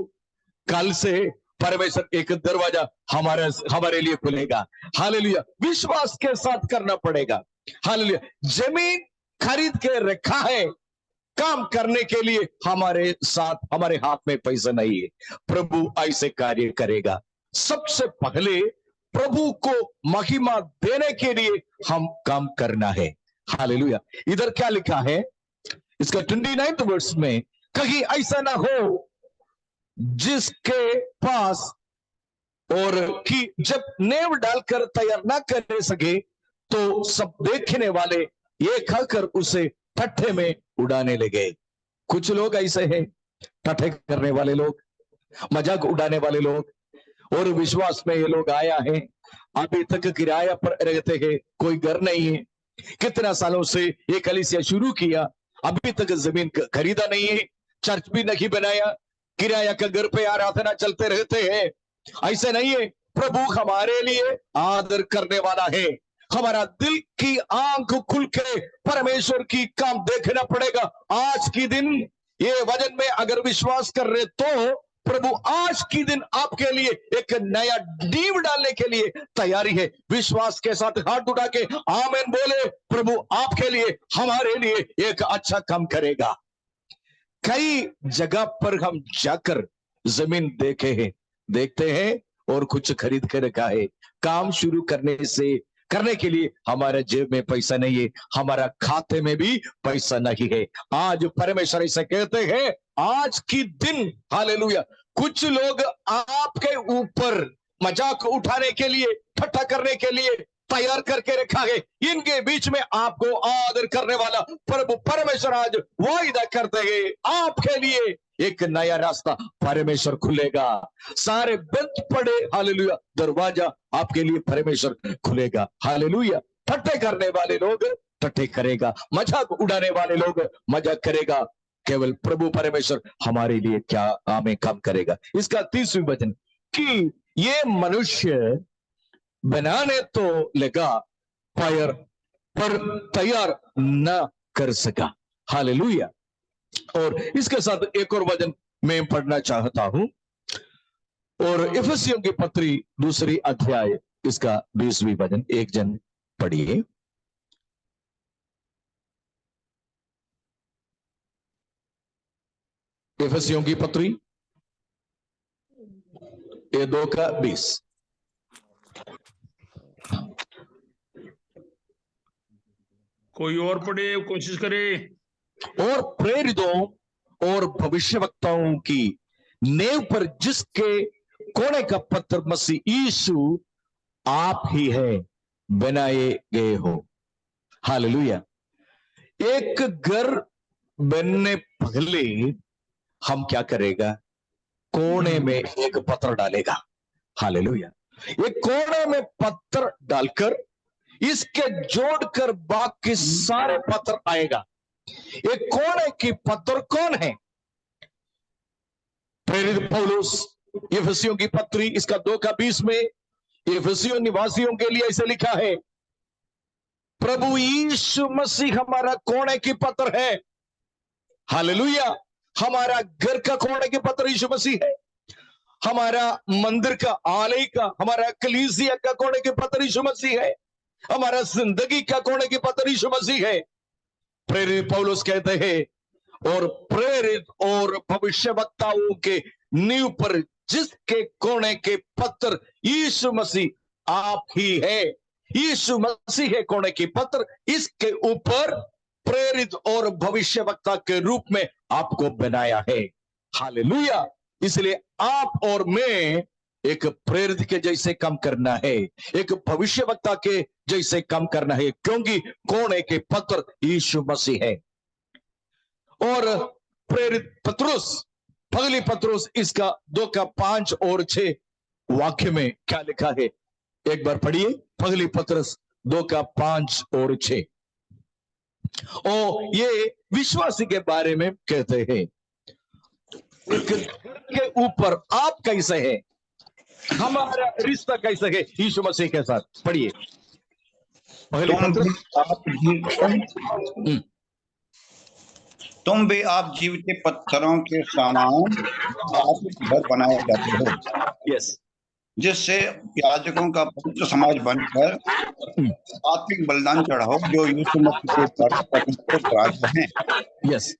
कल से परमेश्वर एक दरवाजा हमारे लिए खुलेगा। हालेलुया। विश्वास के साथ करना पड़ेगा। हालेलुया। जमीन खरीद के रखा है, काम करने के लिए हमारे साथ, हमारे हाथ में पैसा नहीं है। प्रभु ऐसे कार्य करेगा। सबसे पहले प्रभु को महिमा देने के लिए हम काम करना है। हालेलुया। इधर क्या लिखा है इसका 29th वर्स में, कहीं ऐसा ना हो जिसके पास, और कि जब नींव डालकर तैयार ना कर सके तो सब देखने वाले ये खाकर उसे ठट्ठे में उड़ाने लगे। कुछ लोग ऐसे हैं, ठट्ठे करने वाले लोग, मजाक उड़ाने वाले लोग, और विश्वास में ये लोग आया है, अभी तक किराया पर रहते हैं, कोई घर नहीं है, कितना सालों से ये कलीसिया शुरू किया, अभी तक जमीन खरीदा नहीं है, चर्च भी नहीं बनाया, किराया का घर पे आराधना चलते रहते हैं। ऐसे नहीं है। प्रभु हमारे लिए आदर करने वाला है। हमारा दिल की आंख खुल के परमेश्वर की काम देखना पड़ेगा। आज की दिन ये वचन में अगर विश्वास कर रहे तो प्रभु आज की दिन आपके लिए एक नया नींव डालने के लिए तैयारी है। विश्वास के साथ हाथ उठा के आमीन बोले, प्रभु आपके लिए, हमारे लिए एक अच्छा काम करेगा। कई जगह पर हम जाकर जमीन देखते हैं और कुछ खरीद के रखा है। काम शुरू करने के लिए हमारे जेब में पैसा नहीं है, हमारा खाते में भी पैसा नहीं है। आज परमेश्वर ऐसा कहते हैं, आज की दिन हालेलुया, कुछ लोग आपके ऊपर मजाक उठाने के लिए, ठट्ठा करने के लिए तैयार करके रखा है। इनके बीच में आपको आदर करने वाला प्रभु परमेश्वर आज वायदा करते हैं, आपके लिए एक नया रास्ता परमेश्वर खुलेगा। सारे बंद पड़े हालेलुया दरवाजा आपके लिए परमेश्वर खुलेगा। हालेलुया। ठट्ठे करने वाले लोग ठट्ठे करेगा, मजाक उड़ाने वाले लोग मजाक करेगा। केवल प्रभु परमेश्वर हमारे लिए क्या हमें काम करेगा। इसका 30वां वचन कि ये मनुष्य बनाने तो लगा पर तैयार न कर सका। हालेलुया। और इसके साथ एक और वचन मैं पढ़ना चाहता हूं, और इफिसियों की पत्री 2 अध्याय इसका 20वां वचन एक जन पढ़िए। इफिसियों की पत्री 2:20। कोई और पढ़े, कोशिश करे। और प्रेरितों और भविष्यवक्ताओं की नेव पर जिसके कोने का पत्थर मसीह यीशु आप ही है बनाए गए हो। हालेलुया। एक घर बनने पहले हम क्या करेगा, कोने में एक पत्थर डालेगा। हालेलुया। एक कोने में पत्थर डालकर इसके जोड़कर बाकी सारे पत्थर आएगा। एक कोने की पत्थर कौन है? प्रेरित पौलुस इफिसियों की पत्री इसका 2:20 में इफिसियों निवासियों के लिए ऐसे लिखा है, प्रभु यीशु मसीह हमारा कोने की पत्थर है। हालेलुया। हमारा घर का कोने की पत्थर यीशु मसीह है। हमारा मंदिर का, आलय का, हमारा कलीसिया का कोने की पत्थर यीशु मसीह है। हमारा जिंदगी का कोने की पत्थर यीशु मसीह है। प्रेरित पौलुस कहते हैं, और प्रेरित और भविष्यवक्ताओं के नींव पर जिसके कोने के पत्थर यीशु मसीह आप ही है। यीशु मसीह है कोने की पत्थर, इसके ऊपर प्रेरित और भविष्यवक्ता के रूप में आपको बनाया है। हालेलुया। इसलिए आप और मैं एक प्रेरित के जैसे काम करना है, एक भविष्यवक्ता के जैसे काम करना है, क्योंकि कोने के पत्थर यीशु मसीह है। और प्रेरित पत्रुस, पहली पत्रुस इसका 2:5 और 6 वाक्य में क्या लिखा है, एक बार पढ़िए। पहली पत्रुस 2:5 और 6। और ये विश्वासी के बारे में कहते हैं, एक के ऊपर आप कैसे हैं, हमारा रिश्ता कैसे है यीशु मसीह के साथ। पढ़िए तुम भी आप जीवित पत्थरों के समान घर बनाए जाते हो, यस, जिससे याजकों का पवित्र समाज बनकर आत्मिक बलिदान चढ़ाओ जो यीशु मसीह के राजा हैं। यस।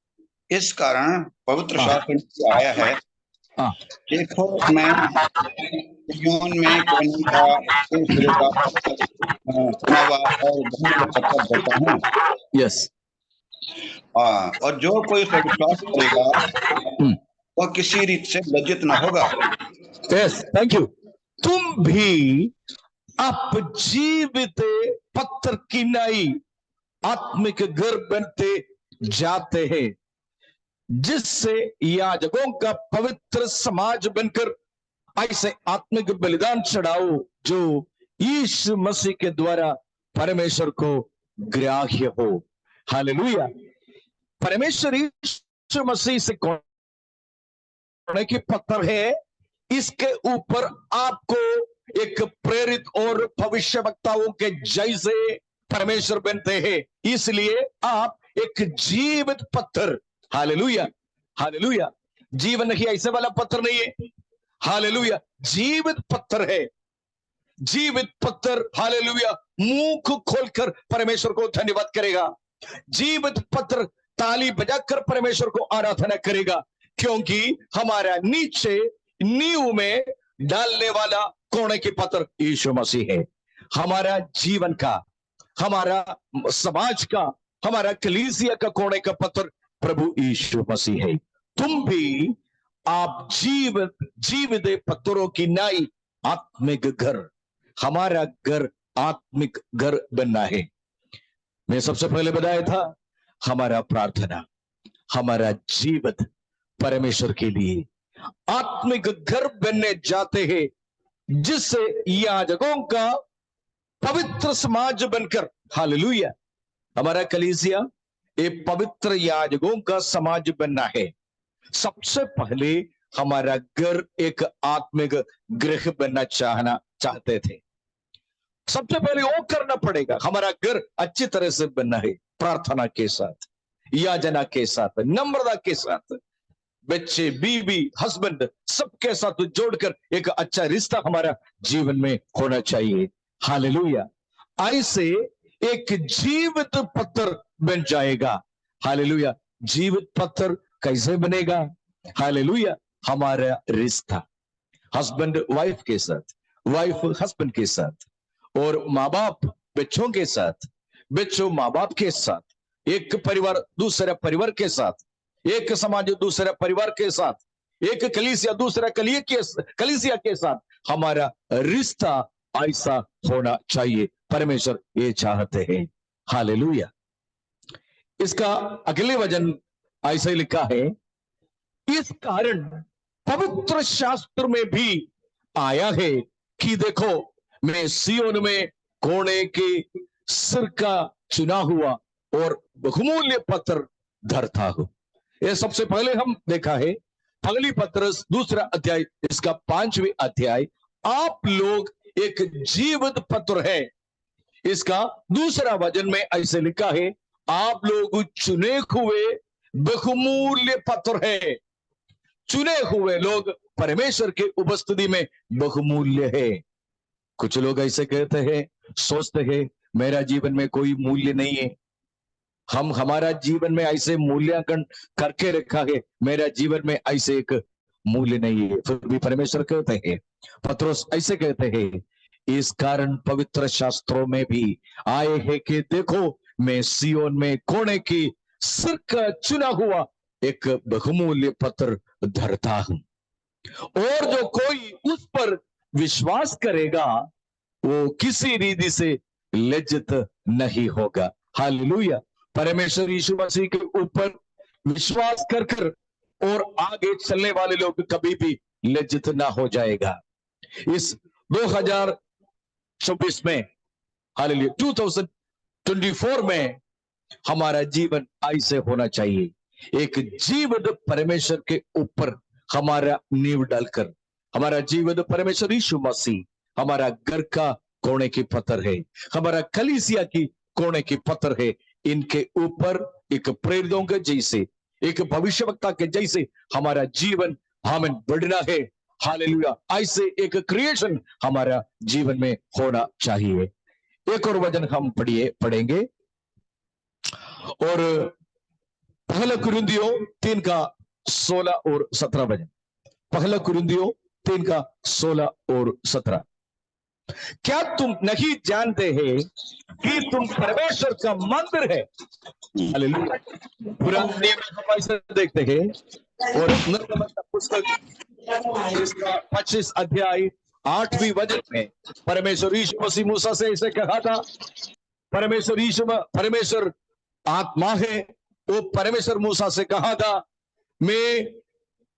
इस कारण पवित्र शास्त्र में आया है, देखो मैं सिय्योन में कोने का सिरे का चुना हुआ और पत्थर देता हूँ। यस। और जो कोई विश्वास करेगा वह किसी रीत से लज्जित न होगा। Yes, thank you. तुम भी आप जीवित पत्थर की नाई आत्मिक घर बनते जाते हैं, जिससे याजकों का पवित्र समाज बनकर ऐसे आत्मिक बलिदान चढ़ाओ जो यीशु मसीह के द्वारा परमेश्वर को ग्राह्य हो। हालेलुया। परमेश्वर यीशु मसीह से कोने की पत्थर है, इसके ऊपर आपको एक प्रेरित और भविष्यवक्ताओं के जैसे परमेश्वर बनते हैं, इसलिए आप एक जीवित पत्थर, हालेलुया हालेलुया, जीवन नहीं ऐसे वाला पत्थर नहीं है, हालेलुया, जीवित पत्थर है, जीवित पत्थर, हालेलुया, मुंह खोलकर परमेश्वर को धन्यवाद करेगा, जीवित पत्थर ताली बजाकर परमेश्वर को आराधना करेगा, क्योंकि हमारा नीचे नींव में डालने वाला कोने की पत्थर यीशु मसीह है। हमारा जीवन का, हमारा समाज का, हमारा कलीसिया का कोने का पत्थर प्रभु यीशु मसीह है। तुम भी आप जीवित पत्थरों की नाई आत्मिक घर, हमारा घर आत्मिक घर बनना है। मैं सबसे पहले बताया था, हमारा प्रार्थना, हमारा जीवित परमेश्वर के लिए आत्मिक घर बनने जाते हैं, जिससे याजकों का पवित्र समाज बनकर, हालेलुया, हमारा कलीसिया एक पवित्र याजकों का समाज बनना है। सबसे पहले हमारा घर एक आत्मिक गृह बनना चाहते थे। सबसे पहले वो करना पड़ेगा, हमारा घर अच्छी तरह से बनना है, प्रार्थना के साथ, याचना के साथ, नम्रता के साथ, बच्चे, बीवी, हस्बैंड सबके साथ जोड़कर एक अच्छा रिश्ता हमारा जीवन में होना चाहिए। हालेलुया। ऐसे एक जीवित पत्थर बन जाएगा। हालेलुया। जीवित पत्थर कैसे बनेगा? हालेलुया। हमारा रिश्ता हस्बैंड वाइफ के साथ, वाइफ हस्बैंड के साथ, और माँ बाप बच्चों के साथ, बच्चों माँ बाप के साथ, एक परिवार दूसरे परिवार के साथ, एक समाज दूसरा परिवार के साथ, एक कलीसिया दूसरा कलीसिया के साथ हमारा रिश्ता ऐसा होना चाहिए। परमेश्वर ये चाहते हैं। हालेलुया। इसका अगले वचन ऐसा लिखा है, इस कारण पवित्र शास्त्र में भी आया है कि देखो मैं सियोन में कोने के सिर का चुना हुआ और बहुमूल्य पत्थर धरता हूं। यह सबसे पहले हम देखा है पगली पत्रस दूसरा अध्याय, इसका 5वां अध्याय, आप लोग एक जीवित पत्थर है। इसका दूसरा वचन में ऐसे लिखा है, आप लोग चुने हुए बहुमूल्य पत्थर है। चुने हुए लोग परमेश्वर के उपस्थिति में बहुमूल्य है। कुछ लोग ऐसे कहते हैं, सोचते हैं मेरा जीवन में कोई मूल्य नहीं है, हमारा जीवन में ऐसे मूल्यांकन करके रखा है, मेरा जीवन में ऐसे एक मूल्य नहीं है। फिर भी परमेश्वर कहते हैं, पत्रोस ऐसे कहते हैं, इस कारण पवित्र शास्त्रों में भी आए हैं कि देखो मैं सियोन में कोने की सिर का चुना हुआ एक बहुमूल्य पत्थर धरता हूं, और जो कोई उस पर विश्वास करेगा वो किसी रीति से लज्जित नहीं होगा। हालेलुया। परमेश्वर यीशु मसीह के ऊपर विश्वास कर और आगे चलने वाले लोग कभी भी लज्जित ना हो जाएगा। इस 2024 में, हालेलुया, 2024 में हमारा जीवन ऐसे होना चाहिए, एक जीवित परमेश्वर के ऊपर हमारा नींव डालकर। हमारा जीवित परमेश्वर यीशु मसीह हमारा घर का कोने की पत्थर है, हमारा कलीसिया की कोने की पत्थर है। इनके ऊपर एक प्रेरितों के जैसे, एक भविष्यवक्ता के जैसे हमारा जीवन हमें बढ़ना है। हालेलुया। ऐसे एक क्रिएशन हमारा जीवन में होना चाहिए। एक और वचन हम पढ़ेंगे, और पहला कुरिन्थियों 3 का 16 और 17 वचन। पहला कुरिन्थियों 3 का 16 और 17। क्या तुम नहीं जानते हैं कि तुम परमेश्वर का मंदिर है? हालेलुया। पुराने नियम में हम ऐसे देखते हैं, और निर्गमन का पुस्तक इसका 25 अध्याय 8वीं वचन में परमेश्वर यीशु मसीह मूसा से ऐसे कहा था, परमेश्वर परमेश्वर आत्मा है। वो परमेश्वर मूसा से कहा था, मैं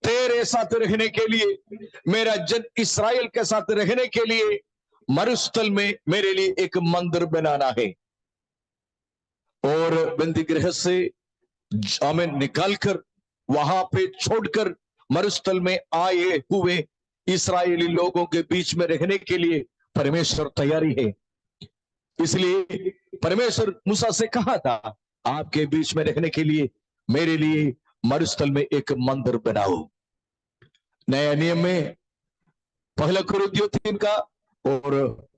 तेरे साथ रहने के लिए, मेरा जन इस्राएल के साथ रहने के लिए मरुस्थल में मेरे लिए एक मंदिर बनाना है। और बंदी गृह से हमें निकालकर वहां पे छोड़कर मरुस्थल में आए हुए इस्राएली लोगों के बीच में रहने के लिए परमेश्वर तैयारी है। इसलिए परमेश्वर मूसा से कहा था, आपके बीच में रहने के लिए मेरे लिए मरुस्थल में एक मंदिर बनाओ। नया नियम में पहला कुरिन्थियों 3 का और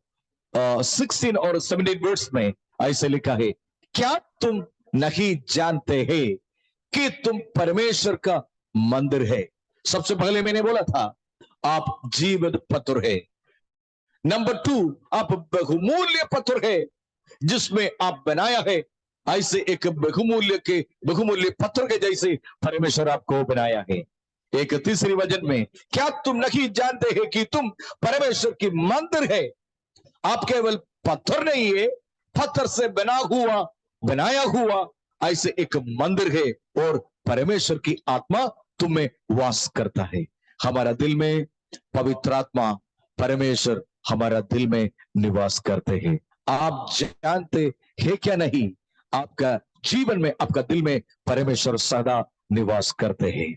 16 और 17 वर्स में ऐसे लिखा है, क्या तुम नहीं जानते हैं कि तुम परमेश्वर का मंदिर है। सबसे पहले मैंने बोला था, आप जीवित पत्थर है। नंबर 2, आप बहुमूल्य पत्थर है जिसमें आप बनाया है। ऐसे एक बहुमूल्य पत्थर के जैसे परमेश्वर आपको बनाया है। एक तीसरी वचन में, क्या तुम नहीं जानते हैं कि तुम परमेश्वर की मंदिर है। आप केवल पत्थर नहीं है, पत्थर से बनाया हुआ ऐसे एक मंदिर है और परमेश्वर की आत्मा तुम्हें वास करता है। हमारा दिल में पवित्र आत्मा परमेश्वर हमारा दिल में निवास करते हैं। आप जानते हैं क्या नहीं, आपका जीवन में, आपका दिल में परमेश्वर सदा निवास करते हैं।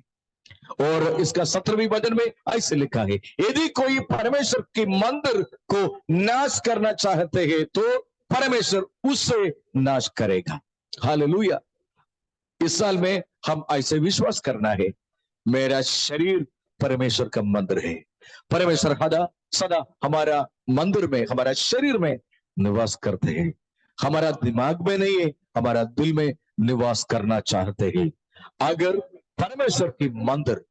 और इसका 17वीं वचन में ऐसे लिखा है, यदि कोई परमेश्वर के मंदिर को नाश करना चाहते हैं तो परमेश्वर उससे नाश करेगा। हालेलुया। इस साल में हम ऐसे विश्वास करना है, मेरा शरीर परमेश्वर का मंदिर है। परमेश्वर सदा हमारा मंदिर में, हमारा शरीर में निवास करते हैं। हमारा दिमाग में नहीं है, हमारा दिल में निवास करना चाहते हैं। अगर परमेश्वर की मंदिर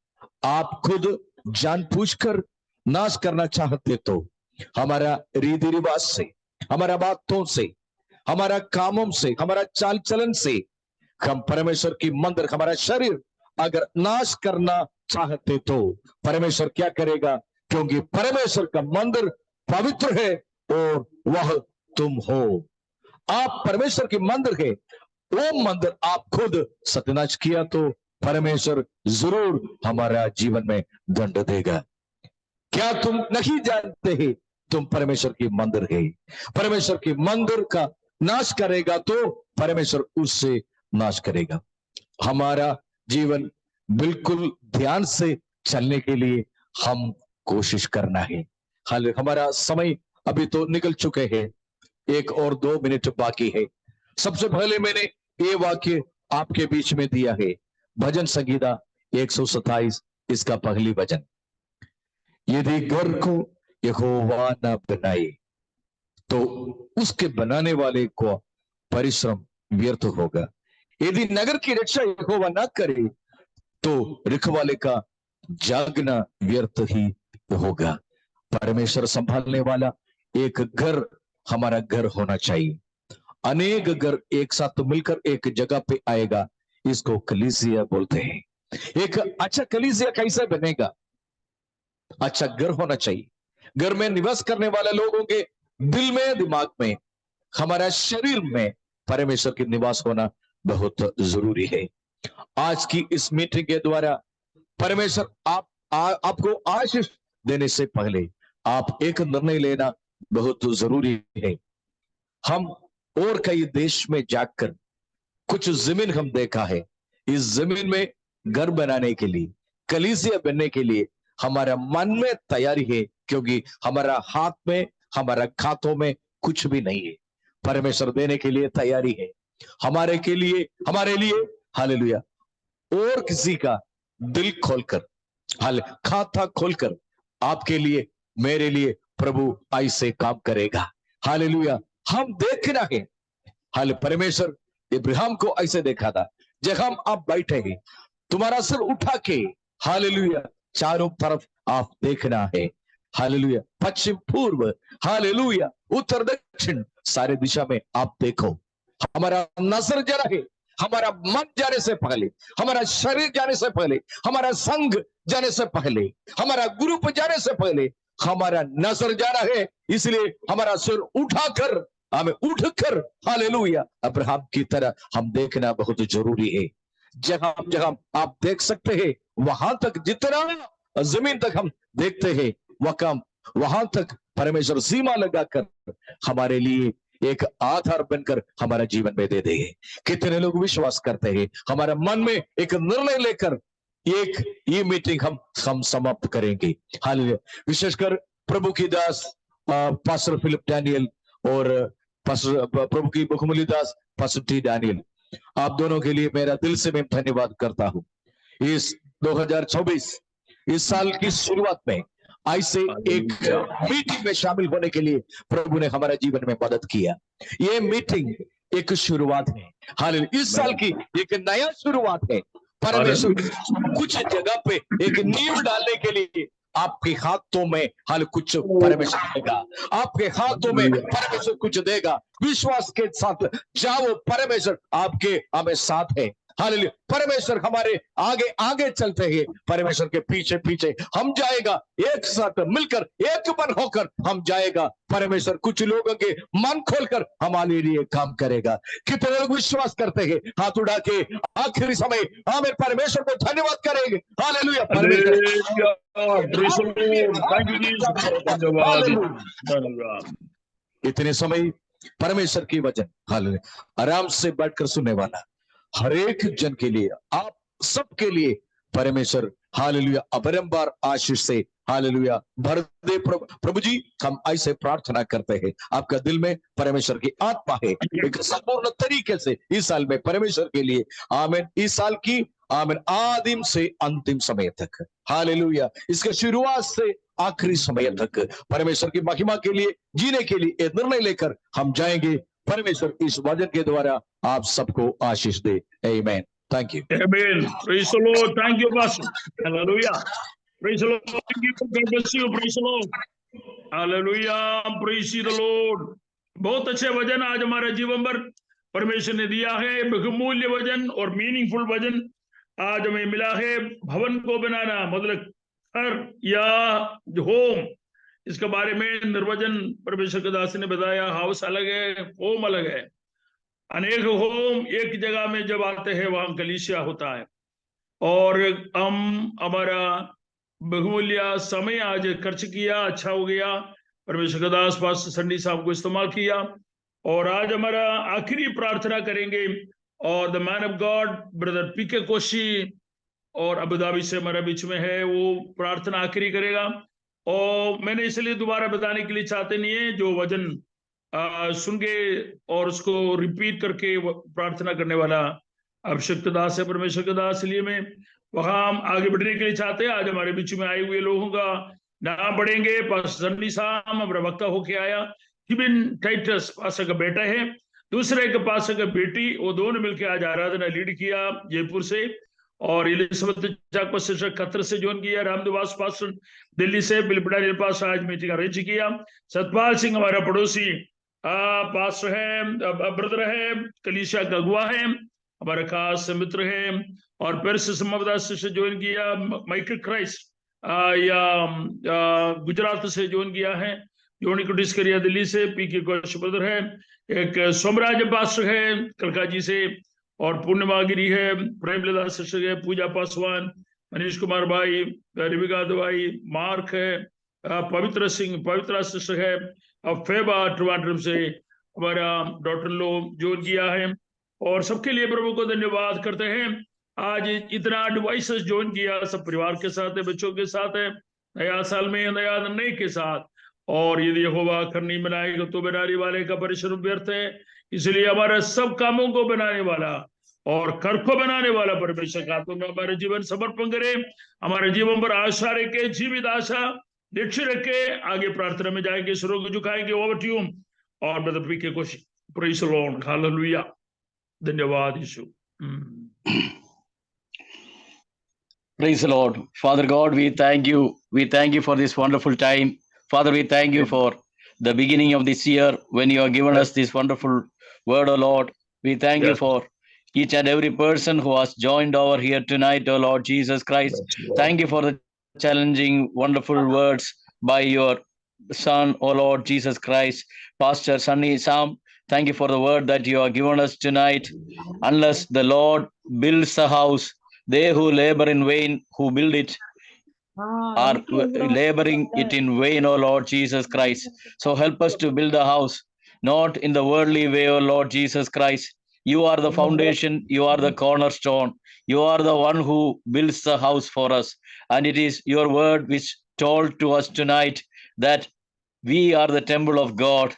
आप खुद जानबूझकर नाश करना चाहते तो हमारा रीति रिवाज से, हमारा बातों से, हमारा कामों से, हमारा चाल चलन से हम परमेश्वर की मंदिर, हमारा शरीर अगर नाश करना चाहते तो परमेश्वर क्या करेगा, क्योंकि परमेश्वर का मंदिर पवित्र है और वह तुम हो। आप परमेश्वर की मंदिर है, वो मंदिर आप खुद सत्यानाश किया तो परमेश्वर जरूर हमारा जीवन में दंड देगा। क्या तुम नहीं जानते हैं तुम परमेश्वर की मंदिर है। परमेश्वर की मंदिर का नाश करेगा तो परमेश्वर उससे नाश करेगा। हमारा जीवन बिल्कुल ध्यान से चलने के लिए हम कोशिश करना है। हाल हमारा समय अभी तो निकल चुके हैं, 1 और 2 मिनट बाकी है। सबसे पहले मैंने ये वाक्य आपके बीच में दिया है, भजन संगीता 127 इसका पहली वचन, यदि घर को यहोवा न बनाए तो उसके बनाने वाले को परिश्रम व्यर्थ होगा। यदि नगर की रक्षा यहोवा न करे तो रखवाले का जागना व्यर्थ ही होगा। परमेश्वर संभालने वाला एक घर हमारा घर होना चाहिए। अनेक घर एक साथ मिलकर एक जगह पे आएगा, इसको कलीसिया बोलते हैं। एक अच्छा कलीसिया कैसे बनेगा, अच्छा घर होना चाहिए। घर में निवास करने वाले लोगों के दिल में, दिमाग में, हमारा शरीर में परमेश्वर की निवास होना बहुत जरूरी है। आज की इस मीटिंग के द्वारा परमेश्वर आपको आशीष देने से पहले आप एक निर्णय लेना बहुत जरूरी है। हम और कई देश में जाकर कुछ जमीन हम देखा है, इस जमीन में घर बनाने के लिए, कलीसिया बनने के लिए हमारा मन में तैयारी है, क्योंकि हमारा हाथ में, हमारा खातों में कुछ भी नहीं है। परमेश्वर देने के लिए तैयारी है हमारे लिए। हालेलुया। और किसी का दिल खोलकर, खाता खोलकर आपके लिए, मेरे लिए प्रभु ऐसे काम करेगा। हालेलुया। हम देखना है। हाल परमेश्वर इब्राहिम को ऐसे देखा था, जब हम आप बैठे हैं, तुम्हारा सिर उठा के, हालेलुया, चारों तरफ आप देखना है। हालेलुया। पश्चिम पूर्व, हालेलुया, उत्तर दक्षिण, सारे दिशा में आप देखो। हमारा नजर जाना है, हमारा मन जाने से पहले, हमारा शरीर जाने से पहले, हमारा संघ जाने से पहले, हमारा ग्रुप जाने से पहले हमारा नजर जाना है। इसलिए हमारा सिर उठाकर हमें उठकर हालेलुया अब्राहम की तरह हम देखना बहुत जरूरी है। जहां जहां आप देख सकते हैं वहां तक, जितना जमीन तक हम देखते हैं वहां तक परमेश्वर सीमा लगाकर हमारे लिए एक आधार बनकर हमारा जीवन में दे देंगे। कितने लोग विश्वास करते हैं? हमारा मन में एक निर्णय लेकर ये मीटिंग हम समाप्त करेंगे। हालेलुया। विशेषकर प्रभु की दास पास्टर फिलिप डैनियल और प्रभु की बहुमूल्य दास पास्टर टी डैनियल, आप दोनों के लिए मेरा दिल से मैं धन्यवाद करता हूं। इस 2024 इस साल की शुरुआत में ऐसे एक मीटिंग में शामिल होने के लिए प्रभु ने हमारे जीवन में मदद किया। ये मीटिंग एक शुरुआत है। हालेलुया। इस साल की एक नया शुरुआत है। परमेश्वर कुछ जगह पे एक नींव डालने के लिए आपके हाथों में हाल कुछ परमेश्वर देगा, आपके हाथों में परमेश्वर कुछ देगा। विश्वास के साथ जाओ, परमेश्वर आपके हमें साथ है। हालेलुया। परमेश्वर हमारे आगे आगे चलते हैं, परमेश्वर के पीछे पीछे हम जाएगा। एक साथ मिलकर एक मन होकर हम जाएगा। परमेश्वर कुछ लोगों के मन खोलकर हमारे लिए काम करेगा। कितने लोग विश्वास करते हैं? हाथ उठा के आखिरी समय हमें परमेश्वर को धन्यवाद करेंगे। हालेलुया। इतने समय परमेश्वर की वचन हालेलुया आराम से बैठकर सुनने वाला हर एक जन के लिए, आप सबके लिए परमेश्वर हालेलुया अपरंपार आशीष से हालेलुया भर दे। प्रभु जी, हम ऐसे प्रार्थना करते हैं, आपका दिल में परमेश्वर की आत्मा है एक संपूर्ण तरीके से इस साल में परमेश्वर के लिए आमीन। इस साल की आमीन आदिम से अंतिम समय तक हालेलुया, इसके शुरुआत से आखिरी समय तक परमेश्वर की महिमा के लिए जीने के लिए एक निर्णय लेकर हम जाएंगे। परमेश्वर इस वचन के द्वारा आप सबको आशीष दे। आमीन। Thank you. Amen. Praise the Lord. Thank you, Pastor. Hallelujah. Praise the Lord. Thank you. God bless you. Praise the Lord. Hallelujah. Praise the Lord. बहुत अच्छे वचन आज हमारे जीवन पर परमेश्वर ने दिया है। बहुमूल्य वचन और मीनिंगफुल वचन आज हमें मिला है। भवन को बनाना मतलब घर या होम, इसके बारे में निर्वचन परमेश्वर के दास ने बताया। हाउस अलग है, होम अलग है। अनेक होम एक जगह में जब आते हैं वहां कलीसिया होता है। और हम हमारा बहुमूल्य समय आज खर्च किया, अच्छा हो गया। परमेश्वर का दास पास्टर संडी साहब को इस्तेमाल किया। और आज हमारा आखिरी प्रार्थना करेंगे और the man of God brother PK Koshy और अबू धाबी से हमारा बीच में है, वो प्रार्थना आखिरी करेगा। और मैंने इसलिए दोबारा बताने के लिए चाहते नहीं है, जो वचन सुन के और उसको रिपीट करके प्रार्थना करने वाला अभिषेक दास है परमेश्वर का दास, इसलिए मैं वहां हम आगे बढ़ने के लिए चाहते हैं। आज हमारे बीच में आए हुए लोगों का नाम पढ़ेंगे। पास्टर संडी साहब हमारा वक्ता होके आया, टिबिन टाइटस पास्टर का बेटा है, दूसरे के पास्टर का बेटी, वो दोनों मिलकर आज आराधना लीड किया जयपुर से। और इलिजाबेथ चाक पास्टर खतर से ज्वाइन किया, रामनिवास पास्टर दिल्ली से, बिलपड़ा पास आज मीटिंग अरेंज किया। सतपाल सिंह हमारा पड़ोसी पास्टर है, ब्रदर है, कलीसिया का अगुआ है, हमारा खास मित्र है। और फिर से समावदास से ज्वाइन किया माइकल क्राइस्ट या गुजरात से ज्वाइन किया है, जोनी कुटिस करिया दिल्ली से, पी के कौश ब्रदर है, एक सोमराज पास्टर है कलकाजी से, और पूर्णिमा गिरी है, प्रेमलता सिस्टर है, पूजा पासवान, मनीष कुमार भाई, रिविका दवाई, मार्क है, पवित्र सिंह पवित्रा सिस्टर है, और फेबा ट्रिवांड्रम से हमारा डॉक्टर लोग जोड़ किया है। और सबके लिए प्रभु को धन्यवाद करते हैं। आज इतना डिवाइसेस ज्वाइन किया, सब परिवार के साथ है, बच्चों के साथ है, नया साल में नया नए के साथ। और यदि यहोवा कर नहीं बनाएगा तो बनाने वाले का परिश्रम व्यर्थ है। इसलिए हमारा सब कामों को बनाने वाला और कर को बनाने वाला परमेश्वर का तो हमारे जीवन समर्पण करे, हमारे जीवन पर आशा रखे, जीवित आशा निश्चय रखे, आगे प्रार्थना में जाएंगे, सुरों को झुकाएंगे। ओवर टू यू और ब्रदर पी के कोशिश। Praise the Lord. हालेलुया। धन्यवाद यीशु। Praise the Lord. Father God, we thank you. We thank you for this wonderful time. Father, we thank you for the beginning of this year when you have given us this wonderful word, O Lord. We thank you for each and every person who has joined over here tonight, O Lord Jesus Christ. Thank you for the challenging, wonderful words by your Son, O Lord Jesus Christ, Pastor Sunny Sam. Thank you for the word that you have given us tonight. Unless the Lord builds a house, they who labor in vain who build it are laboring it in vain, O Lord Jesus Christ. So help us to build a house, not in the worldly way, O Lord Jesus Christ. You are the foundation, you are the cornerstone, you are the one who builds the house for us. And it is your word which told to us tonight that we are the temple of God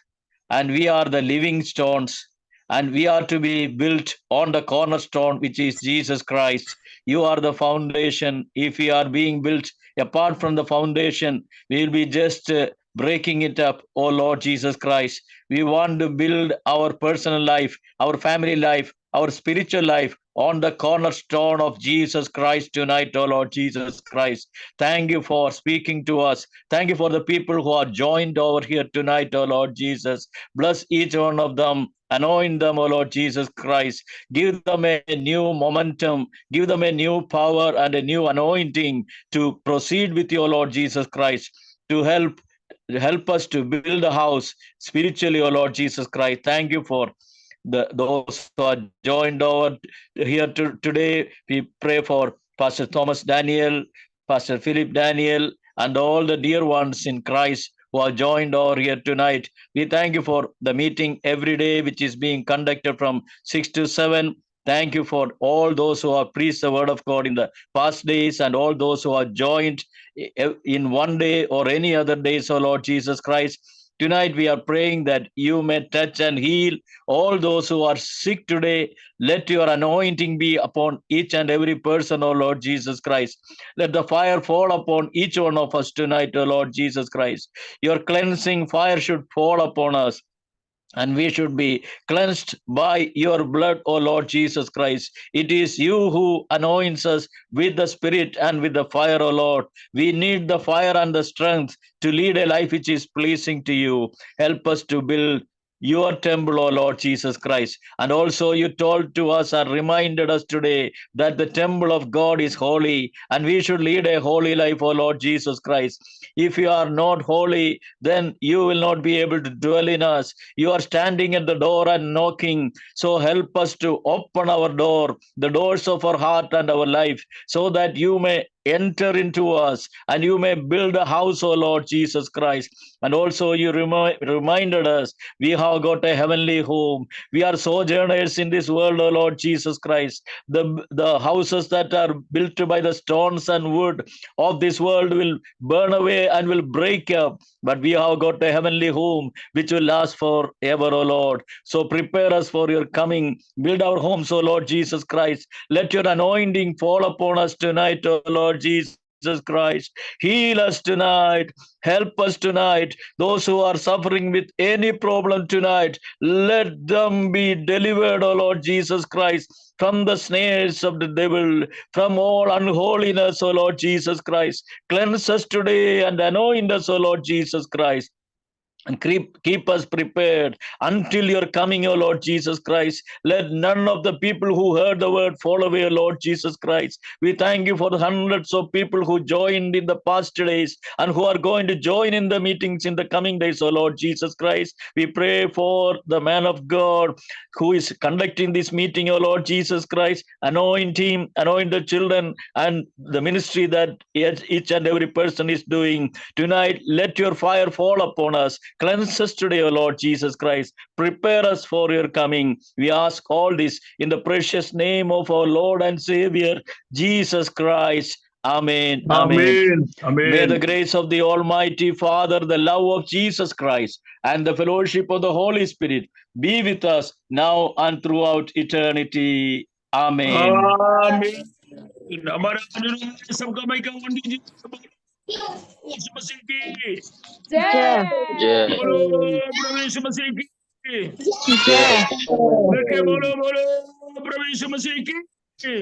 and we are the living stones and we are to be built on the cornerstone, which is Jesus Christ. You are the foundation. If we are being built apart from the foundation, we will be just breaking it up, oh Lord Jesus Christ. We want to build our personal life, our family life, our spiritual life on the cornerstone of Jesus Christ tonight, oh Lord Jesus Christ. Thank you for speaking to us. Thank you for the people who are joined over here tonight, oh Lord Jesus. Bless each one of them. Anoint them, O Lord Jesus Christ. Give them a new momentum. Give them a new power and a new anointing to proceed with you, O Lord Jesus Christ, to help us to build a house spiritually, O Lord Jesus Christ. Thank you for those who are joined over here today. We pray for Pastor Thomas Daniel, Pastor Philip Daniel, and all the dear ones in Christ who are joined over here tonight. We thank you for the meeting every day, which is being conducted from 6 to 7. Thank you for all those who have preached the word of God in the past days and all those who are joined in one day or any other days, O Lord Jesus Christ. Tonight we are praying that you may touch and heal all those who are sick today. Let your anointing be upon each and every person, O Lord Jesus Christ. Let the fire fall upon each one of us tonight, O Lord Jesus Christ. Your cleansing fire should fall upon us. And we should be cleansed by your blood, O Lord Jesus Christ. It is you who anoints us with the Spirit and with the fire, O Lord. We need the fire and the strength to lead a life which is pleasing to you. Help us to build your temple, O Lord Jesus Christ. And also you told to us and reminded us today that the temple of God is holy and we should lead a holy life, O Lord Jesus Christ. If you are not holy, then you will not be able to dwell in us. You are standing at the door and knocking. So help us to open our door, the doors of our heart and our life, so that you may enter into us and you may build a house, O Lord Jesus Christ. And also you reminded us we have got a heavenly home. We are sojourners in this world, O Lord Jesus Christ. The houses that are built by the stones and wood of this world will burn away and will break up. But we have got a heavenly home which will last forever, O Lord. So prepare us for your coming. Build our homes, O Lord Jesus Christ. Let your anointing fall upon us tonight, O Lord Jesus Christ. Heal us tonight. Help us tonight. Those who are suffering with any problem tonight, let them be delivered, O Lord Jesus Christ, from the snares of the devil, from all unholiness, O Lord Jesus Christ. Cleanse us today and anoint us, O Lord Jesus Christ. And keep us prepared until your coming, O Lord Jesus Christ. Let none of the people who heard the word fall away, O Lord Jesus Christ. We thank you for the hundreds of people who joined in the past days and who are going to join in the meetings in the coming days, O Lord Jesus Christ. We pray for the man of God who is conducting this meeting, O Lord Jesus Christ. Anoint him, anoint the children and the ministry that each and every person is doing. Tonight, let your fire fall upon us. Cleanse us today, O Lord Jesus Christ. Prepare us for your coming. We ask all this in the precious name of our Lord and Savior, Jesus Christ. Amen. Amen. Amen. May the grace of the Almighty Father, the love of Jesus Christ, and the fellowship of the Holy Spirit be with us now and throughout eternity. Amen. Amen. हमारा सबका भाई का वंडी जी मसीह की जय बोलो प्रभु यीशु मसीह की जय लेके बोलो बोलो प्रभु यीशु मसीह की Glory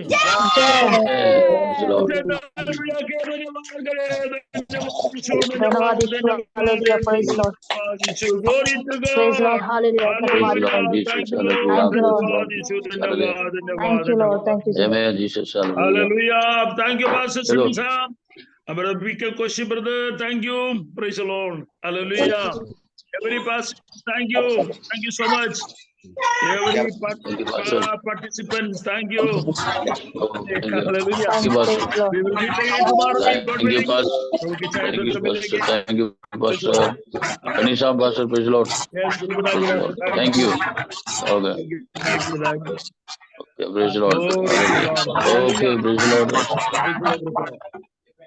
to Praise Lord, God. hallelujah. Thank you, Lord. Thank you, Lord. Thank you, Jesus. Amen, Jesus. Hallelujah. Hallelujah. Thank you, Pastor Sunil. Brother P.K. Koshi, brother, thank you. Praise the Lord. Hallelujah. Every pastor, thank you. Thank you so much. Every participant, thank you. Hallelujah. Thank you, Lord. We will meet again tomorrow. God Thank you, willing. Pastor. Thank you, Pastor. Thank you, Pastor. Kanisha, Pastor, praise the Lord. Yes, Praise the Lord. Thank you. Okay. Thank you. Okay, praise the Lord. Oh, Okay, praise the Lord. Praise the Lord.